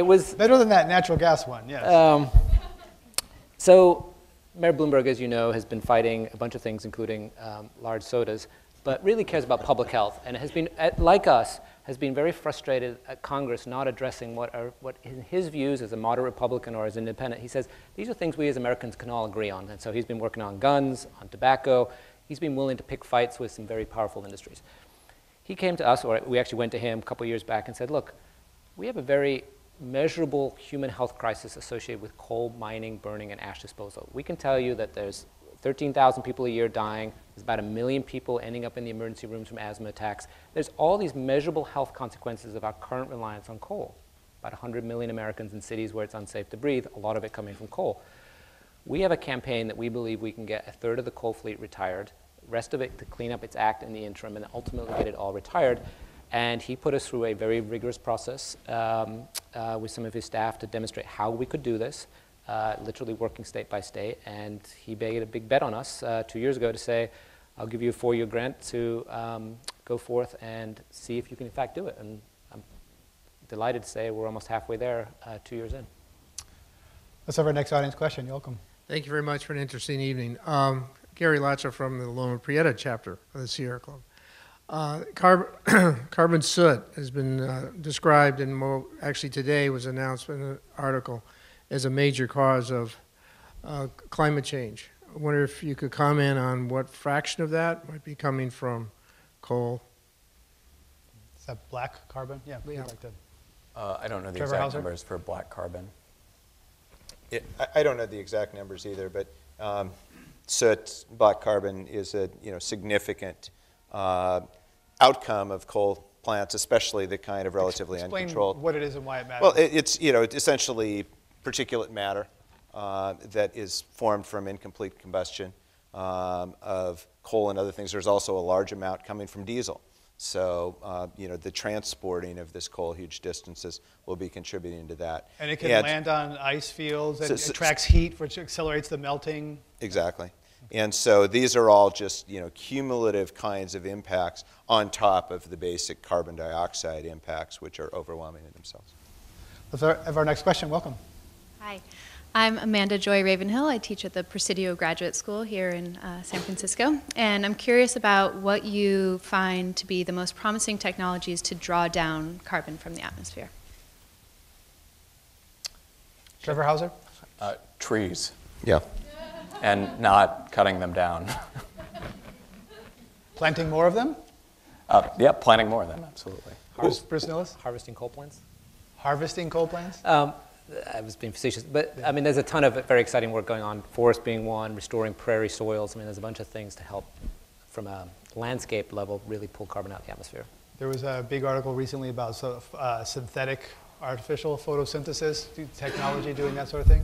was better than that natural gas one, yes. So Mayor Bloomberg, as you know, has been fighting a bunch of things, including large sodas, but really cares about public health, and has been, like us, has been very frustrated at Congress not addressing what in his views as a moderate Republican or as independent, he says, these are things we as Americans can all agree on. And so he's been working on guns, on tobacco. He's been willing to pick fights with some very powerful industries. He came to us, or we actually went to him a couple years back and said, look, we have a very measurable human health crisis associated with coal mining, burning, and ash disposal. We can tell you that there's 13,000 people a year dying. There's about 1 million people ending up in the emergency rooms from asthma attacks. There's all these measurable health consequences of our current reliance on coal. About 100 million Americans in cities where it's unsafe to breathe, a lot of it coming from coal. We have a campaign that we believe we can get a third of the coal fleet retired, rest of it to clean up its act in the interim, and ultimately get it all retired. And he put us through a very rigorous process with some of his staff to demonstrate how we could do this, literally working state by state. And he made a big bet on us 2 years ago to say, I'll give you a 4-year grant to go forth and see if you can in fact do it. And I'm delighted to say we're almost halfway there 2 years in. Let's have our next audience question. You're welcome. Thank you very much for an interesting evening. Gary Latcher from the Loma Prieta chapter of the Sierra Club. Carbon soot has been described, and actually today was announced in an article, as a major cause of climate change. I wonder if you could comment on what fraction of that might be coming from coal. Is that black carbon? Yeah, Yeah. Like to. I don't know the Trevor exact Houser? numbers for black carbon. I don't know the exact numbers either, but soot, black carbon is a significant outcome of coal plants, especially the kind of relatively Explain uncontrolled. what it is and why it matters. Well, it's essentially particulate matter that is formed from incomplete combustion of coal and other things. There's also a large amount coming from diesel. So, the transporting of this coal huge distances will be contributing to that. And it can land on ice fields, and it attracts heat, which accelerates the melting. Exactly. And so these are all just, cumulative kinds of impacts on top of the basic carbon dioxide impacts, which are overwhelming in themselves. Let's have our next question. Welcome. Hi. I'm Amanda Joy Ravenhill. I teach at the Presidio Graduate School here in San Francisco, and I'm curious about what you find to be the most promising technologies to draw down carbon from the atmosphere. Trevor Houser? Trees. Yeah. And not cutting them down. Planting more of them? Yeah, planting more of them, absolutely. Bruce Nilles? Harvesting coal plants? Harvesting coal plants? I was being facetious, but I mean, there's a ton of very exciting work going on. Forest being one, restoring prairie soils. I mean, there's a bunch of things to help, from a landscape level, really pull carbon out of the atmosphere. There was a big article recently about synthetic artificial photosynthesis technology doing that sort of thing.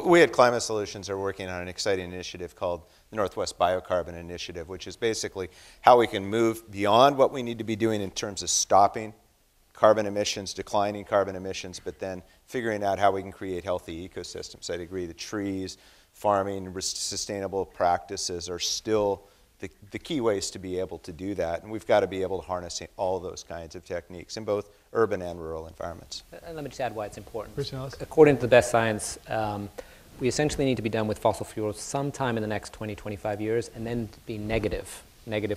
We at Climate Solutions are working on an exciting initiative called the Northwest Biocarbon Initiative, which is basically how we can move beyond what we need to be doing in terms of stopping carbon emissions, declining carbon emissions, but then figuring out how we can create healthy ecosystems. I'd agree that trees, farming, sustainable practices are still the key ways to be able to do that. And we've got to be able to harness all those kinds of techniques in both urban and rural environments. And let me just add why it's important. Bruce Nilles? According to the best science, we essentially need to be done with fossil fuels sometime in the next 20, 25 years, and then be negative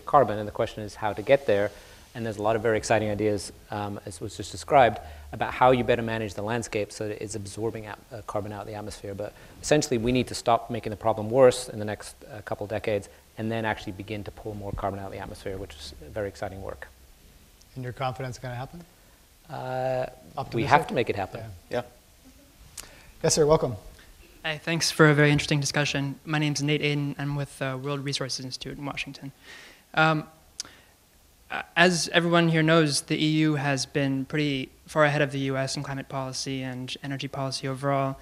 carbon. And the question is how to get there. And there's a lot of very exciting ideas, as was just described, about how you better manage the landscape so that it's absorbing carbon out of the atmosphere. But essentially, we need to stop making the problem worse in the next couple decades, and then actually begin to pull more carbon out of the atmosphere, which is very exciting work. And you're confident it's going to happen? We have to make it happen. Yeah. Yes, sir. Welcome. Hi, thanks for a very interesting discussion. My name's Nate Aiden. I'm with the World Resources Institute in Washington. As everyone here knows, the EU has been pretty far ahead of the US in climate policy and energy policy overall.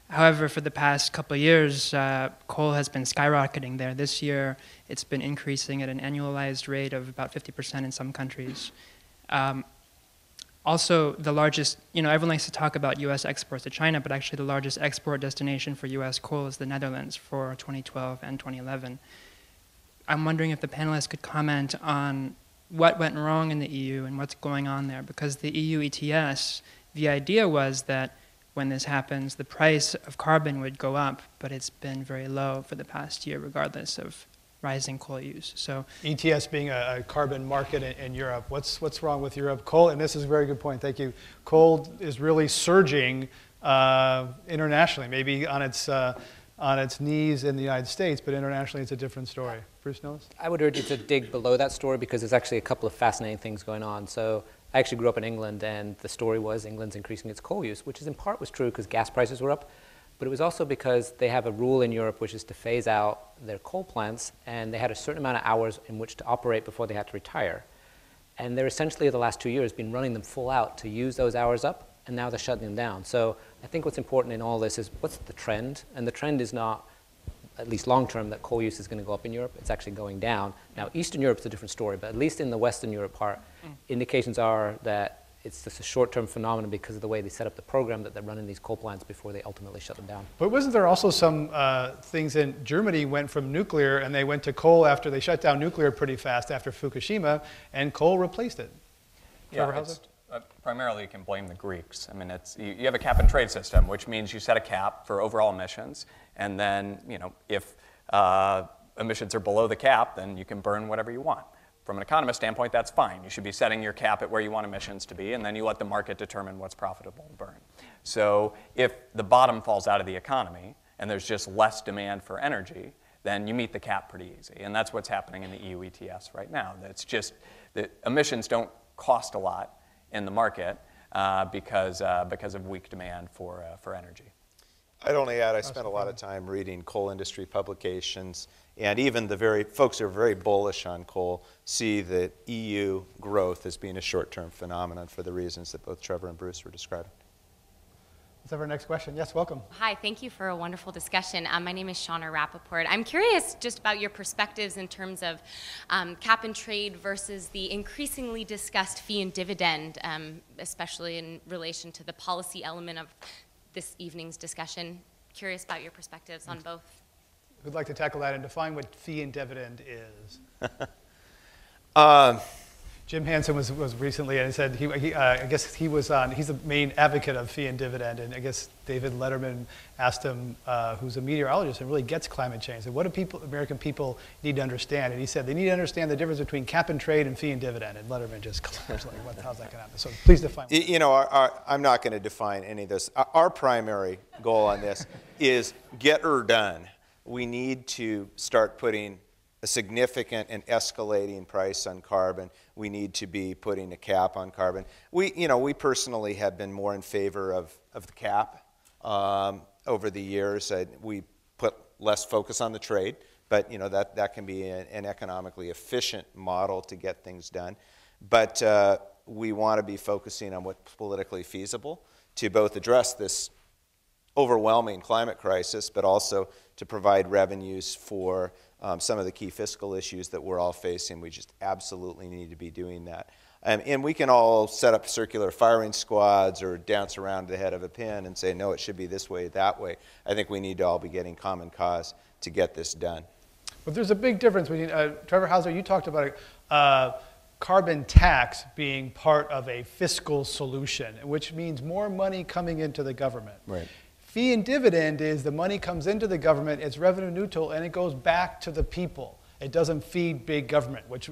However, for the past couple of years, coal has been skyrocketing there. This year, it's been increasing at an annualized rate of about 50% in some countries. Also, the largest, everyone likes to talk about US exports to China, but actually the largest export destination for US coal is the Netherlands for 2012 and 2011. I'm wondering if the panelists could comment on what went wrong in the EU and what's going on there, because the EU ETS, the idea was that when this happens, the price of carbon would go up, but it's been very low for the past year, regardless of rising coal use. So ETS being a carbon market in Europe. What's wrong with Europe? Coal, and this is a very good point, thank you. Coal is really surging internationally, maybe on its knees in the United States, but internationally it's a different story. Bruce Nilles? I would urge you to dig below that story because there's actually a couple of fascinating things going on. So I actually grew up in England, and the story was England's increasing its coal use, which is in part was true because gas prices were up, but it was also because they have a rule in Europe which is to phase out their coal plants, and they had a certain amount of hours in which to operate before they had to retire. And they're essentially, the last 2 years, been running them full out to use those hours up, and now they're shutting them down. So I think what's important in all this is what's the trend? And the trend is not, at least long term, that coal use is going to go up in Europe. It's actually going down. Now, Eastern Europe is a different story, but at least in the Western Europe part, indications are that it's just a short-term phenomenon because of the way they set up the program that they're running these coal plants before they ultimately shut them down. But wasn't there also some things in Germany went from nuclear and they went to coal after they shut down nuclear pretty fast after Fukushima, and coal replaced it? Trevor Houser? Primarily you can blame the Greeks. I mean, you have a cap and trade system, which means you set a cap for overall emissions, and then if emissions are below the cap, then you can burn whatever you want. From an economist standpoint, that's fine. You should be setting your cap at where you want emissions to be, and then you let the market determine what's profitable to burn. So if the bottom falls out of the economy and there's just less demand for energy, then you meet the cap pretty easy. And that's what's happening in the EU ETS right now. That's just that emissions don't cost a lot in the market because of weak demand for energy. I'd only add, I spent a lot of time reading coal industry publications, and even the folks who are very bullish on coal see the EU growth as being a short-term phenomenon for the reasons that both Trevor and Bruce were describing. Let's have our next question. Yes, welcome. Hi, thank you for a wonderful discussion. My name is Shauna Rappaport. I'm curious just about your perspectives in terms of cap and trade versus the increasingly discussed fee and dividend, especially in relation to the policy element of this evening's discussion. Curious about your perspectives on both. Who'd like to tackle that and define what fee and dividend is? Jim Hansen was recently, and he said I guess he's the main advocate of fee and dividend, and I guess David Letterman asked him, who's a meteorologist and really gets climate change, and what do American people need to understand? And he said they need to understand the difference between cap and trade and fee and dividend. And Letterman just collapsed, like, how's that going to happen? So please define. I'm not going to define any of this. Our primary goal on this is get her done. We need to start putting a significant and escalating price on carbon. We need to be putting a cap on carbon. We personally have been more in favor of the cap over the years. We put less focus on the trade, but that can be an economically efficient model to get things done. But we want to be focusing on what's politically feasible to both address this overwhelming climate crisis, but also to provide revenues for some of the key fiscal issues that we're all facing. We just absolutely need to be doing that. And we can all set up circular firing squads or dance around the head of a pin and say, no, it should be this way, that way. I think we need to all be getting common cause to get this done. But there's a big difference between, Trevor Houser, you talked about carbon tax being part of a fiscal solution, which means more money coming into the government. Right. Fee and dividend is the money comes into the government, it's revenue neutral, and it goes back to the people. It doesn't feed big government, which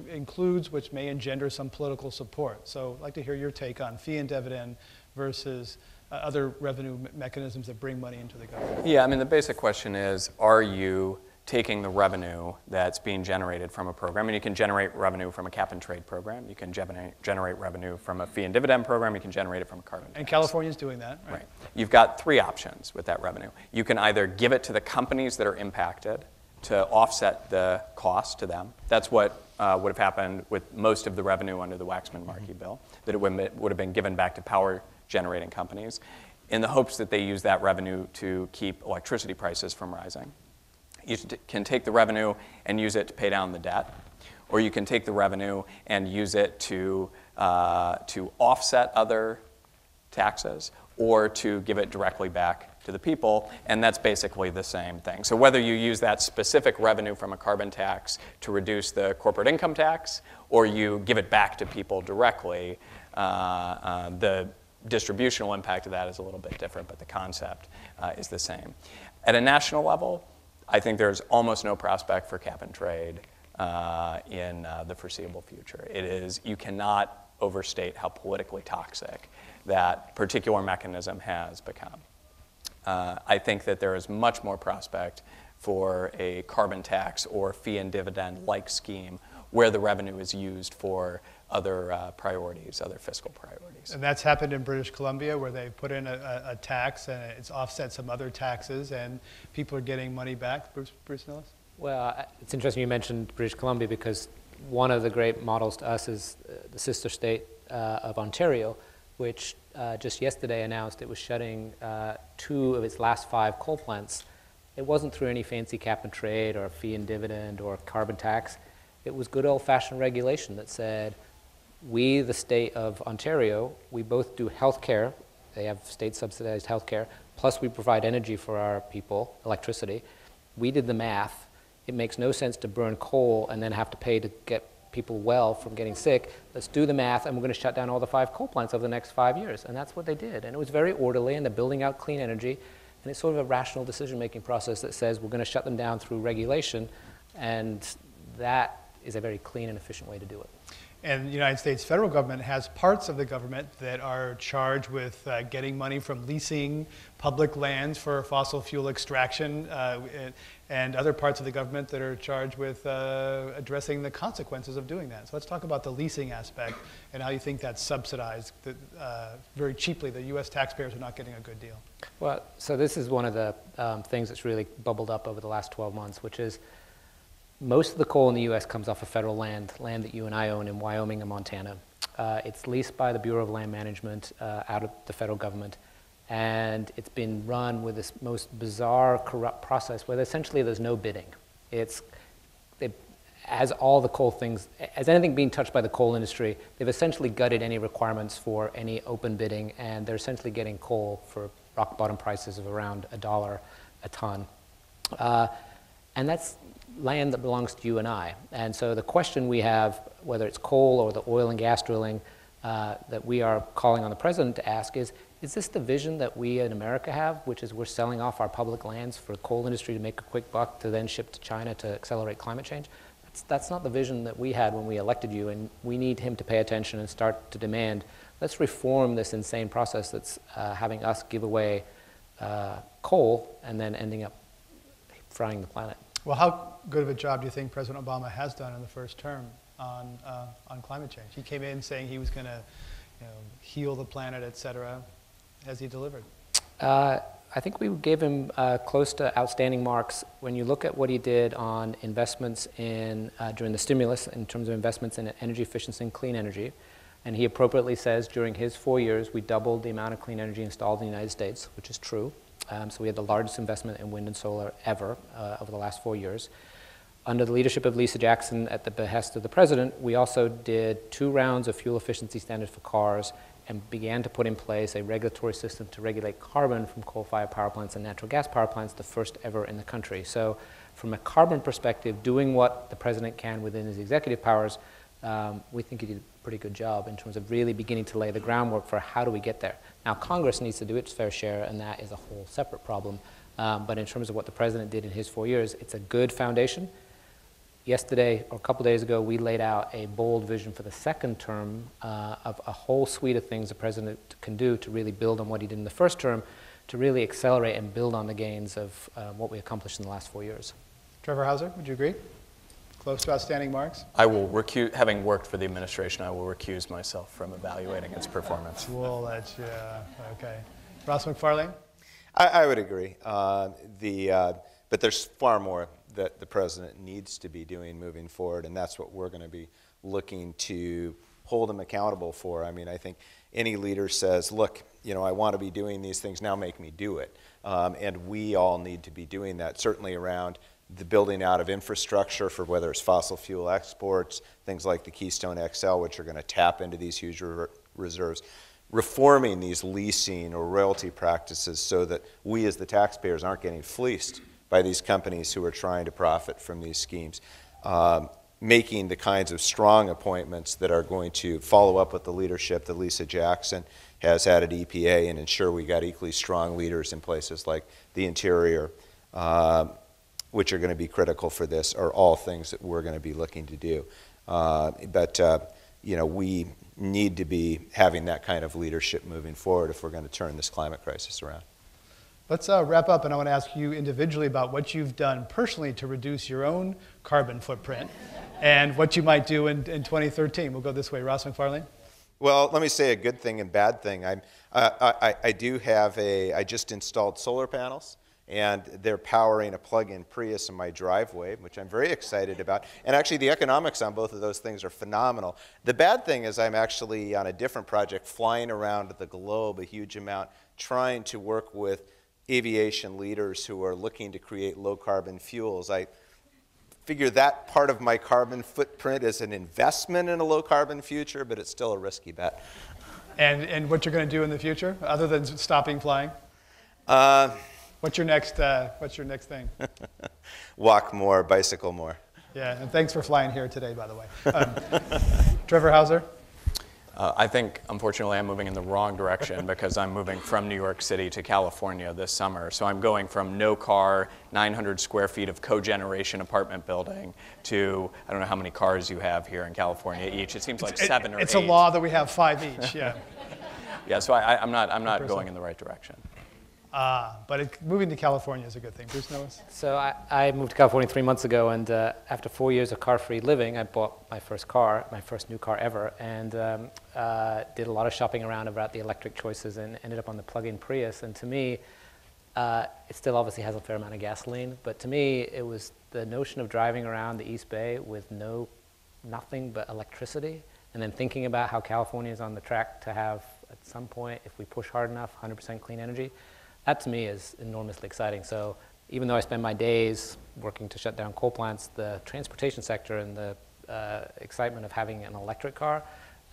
may engender some political support. So I'd like to hear your take on fee and dividend versus other revenue mechanisms that bring money into the government. Yeah, I mean, the basic question is, are you taking the revenue that's being generated from a program, and you can generate revenue from a cap and trade program, you can generate revenue from a fee and dividend program, you can generate it from a carbon tax. And California's doing that, right? You've got three options with that revenue. You can either give it to the companies that are impacted to offset the cost to them. That's what would have happened with most of the revenue under the Waxman-Markey bill, that it would have been given back to power generating companies in the hopes that they use that revenue to keep electricity prices from rising. You can take the revenue and use it to pay down the debt, or you can take the revenue and use it to offset other taxes, or to give it directly back to the people, and that's basically the same thing. So whether you use that specific revenue from a carbon tax to reduce the corporate income tax, or you give it back to people directly, the distributional impact of that is a little bit different, but the concept is the same. At a national level, I think there's almost no prospect for cap and trade in the foreseeable future. You cannot overstate how politically toxic that particular mechanism has become. I think that there is much more prospect for a carbon tax or fee and dividend-like scheme where the revenue is used for other priorities, other fiscal priorities. And that's happened in British Columbia, where they put in a tax and it's offset some other taxes, and people are getting money back. Bruce Nilles? Well, it's interesting you mentioned British Columbia, because one of the great models to us is the sister state of Ontario, which just yesterday announced it was shutting 2 of its last 5 coal plants. It wasn't through any fancy cap and trade or fee and dividend or carbon tax. It was good old-fashioned regulation that said, we, the state of Ontario, we both do health care. They have state-subsidized health care, plus we provide energy for our people, electricity. We did the math. It makes no sense to burn coal and then have to pay to get people well from getting sick. Let's do the math, and we're going to shut down all the 5 coal plants over the next 5 years. And that's what they did. And it was very orderly, and they're building out clean energy. And it's sort of a rational decision-making process that says we're going to shut them down through regulation, and that is a very clean and efficient way to do it. And the United States federal government has parts of the government that are charged with getting money from leasing public lands for fossil fuel extraction, and other parts of the government that are charged with addressing the consequences of doing that. So let's talk about the leasing aspect and how you think that's subsidized very cheaply. The U.S. taxpayers are not getting a good deal. Well, so this is one of the things that's really bubbled up over the last 12 months, which is most of the coal in the U.S. comes off of federal land that you and I own in Wyoming and Montana. It's leased by the Bureau of Land Management out of the federal government, and it's been run with this most bizarre, corrupt process where essentially there's no bidding. As all the coal things, as anything being touched by the coal industry, they've essentially gutted any requirements for any open bidding, and they're essentially getting coal for rock bottom prices of around $1 a ton. And that's land that belongs to you and I. And so the question we have, whether it's coal or the oil and gas drilling that we are calling on the president to ask is this the vision that we in America have, which is we're selling off our public lands for the coal industry to make a quick buck to then ship to China to accelerate climate change? That's not the vision that we had when we elected you, and we need him to pay attention and start to demand, let's reform this insane process that's having us give away coal and then ending up frying the planet. Well, how good of a job do you think President Obama has done in the first term on climate change? He came in saying he was going to heal the planet, et cetera. Has he delivered? I think we gave him close to outstanding marks. When you look at what he did on investments in during the stimulus in terms of investments in energy efficiency and clean energy, and he appropriately says during his 4 years we doubled the amount of clean energy installed in the United States, which is true. So we had the largest investment in wind and solar ever over the last 4 years. Under the leadership of Lisa Jackson at the behest of the president, we also did 2 rounds of fuel efficiency standards for cars and began to put in place a regulatory system to regulate carbon from coal-fired power plants and natural gas power plants, the first ever in the country. So from a carbon perspective, doing what the president can within his executive powers, we think he did a pretty good job in terms of really beginning to lay the groundwork for how do we get there. Now, Congress needs to do its fair share, and that is a whole separate problem. But in terms of what the president did in his 4 years, it's a good foundation. Yesterday, or a couple days ago, we laid out a bold vision for the second term of a whole suite of things the president can do to really build on what he did in the first term, to really accelerate and build on the gains of what we accomplished in the last 4 years. Trevor Houser, would you agree? Close to outstanding marks? I will recuse, having worked for the administration, I will recuse myself from evaluating its performance. We'll let you, okay. Ross Macfarlane? I would agree. But there's far more that the president needs to be doing moving forward, and that's what we're going to be looking to hold him accountable for. I mean, I think any leader says, look, I want to be doing these things, now make me do it. And we all need to be doing that, certainly around the building out of infrastructure for whether it's fossil fuel exports, things like the Keystone XL, which are going to tap into these huge reserves, reforming these leasing or royalty practices so that we as the taxpayers aren't getting fleeced by these companies who are trying to profit from these schemes, making the kinds of strong appointments that are going to follow up with the leadership that Lisa Jackson has had at EPA and ensure we got equally strong leaders in places like the Interior, which are going to be critical for this, are all things that we're going to be looking to do. We need to be having that kind of leadership moving forward if we're going to turn this climate crisis around. Let's wrap up, and I want to ask you individually about what you've done personally to reduce your own carbon footprint and what you might do in 2013. We'll go this way. Ross Macfarlane? Well, let me say a good thing and bad thing. I just installed solar panels, and they're powering a plug-in Prius in my driveway, which I'm very excited about. And actually, the economics on both of those things are phenomenal. The bad thing is I'm actually on a different project, flying around the globe a huge amount, trying to work with aviation leaders who are looking to create low-carbon fuels. I figure that part of my carbon footprint is an investment in a low-carbon future, but it's still a risky bet. And what you're going to do in the future, other than stopping flying? What's your next thing? Walk more, bicycle more. Yeah, and thanks for flying here today, by the way. Trevor Houser? I think, unfortunately, I'm moving in the wrong direction because I'm moving from New York City to California this summer. So I'm going from no car, 900 square feet of cogeneration apartment building to, I don't know how many cars you have here in California each. It seems like 7 or 8. It's a law that we have 5 each, yeah. Yeah, so I'm not going in the right direction. But moving to California is a good thing. Bruce Nilles? So I moved to California 3 months ago, and after 4 years of car-free living, I bought my first car, my first new car ever, and did a lot of shopping around about the electric choices and ended up on the plug-in Prius. And to me, it still obviously has a fair amount of gasoline, but to me, it was the notion of driving around the East Bay with nothing but electricity, and then thinking about how California is on the track to have, at some point, if we push hard enough, 100% clean energy. That to me is enormously exciting. So even though I spend my days working to shut down coal plants, the transportation sector and the excitement of having an electric car,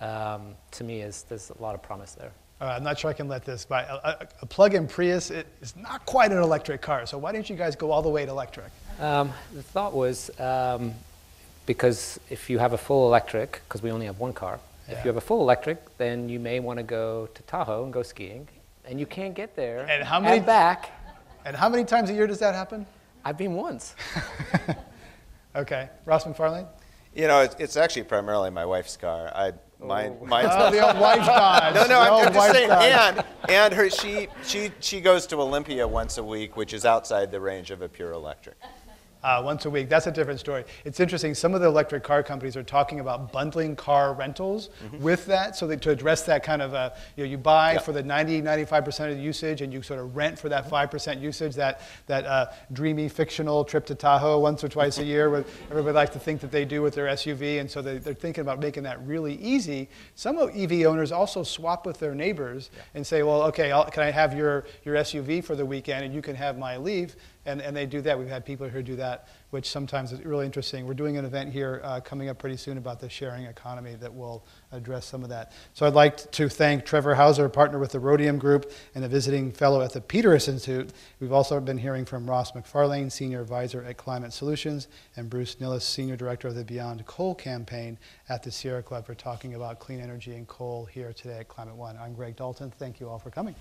to me, there's a lot of promise there. I'm not sure I can let this by. A plug-in Prius is not quite an electric car, so why didn't you guys go all the way to electric? The thought was, because if you have a full electric, because we only have one car, if you have a full electric, then you may want to go to Tahoe and go skiing. And you can't get there and back. And how many times a year does that happen? I've been once. Okay. Ross Macfarlane? You know, it's actually primarily my wife's car. Mine's the old wife Dodge. No, I'm just saying, and she goes to Olympia once a week, which is outside the range of a pure electric. Once a week. That's a different story. It's interesting. Some of the electric car companies are talking about bundling car rentals with that, so that to address that kind of, you buy for the 95% of the usage, and you sort of rent for that 5% usage, that dreamy, fictional trip to Tahoe once or twice a year, where everybody likes to think that they do with their SUV, and so they're thinking about making that really easy. Some EV owners also swap with their neighbors and say, well, okay, can I have your SUV for the weekend, and you can have my leave? And they do that. We've had people who do that, which sometimes is really interesting. We're doing an event here coming up pretty soon about the sharing economy that will address some of that. So I'd like to thank Trevor Houser, partner with the Rhodium Group and a visiting fellow at the Peterson Institute. We've also been hearing from Ross Macfarlane, Senior Advisor at Climate Solutions, and Bruce Nilles, Senior Director of the Beyond Coal campaign at the Sierra Club, for talking about clean energy and coal here today at Climate One. I'm Greg Dalton. Thank you all for coming.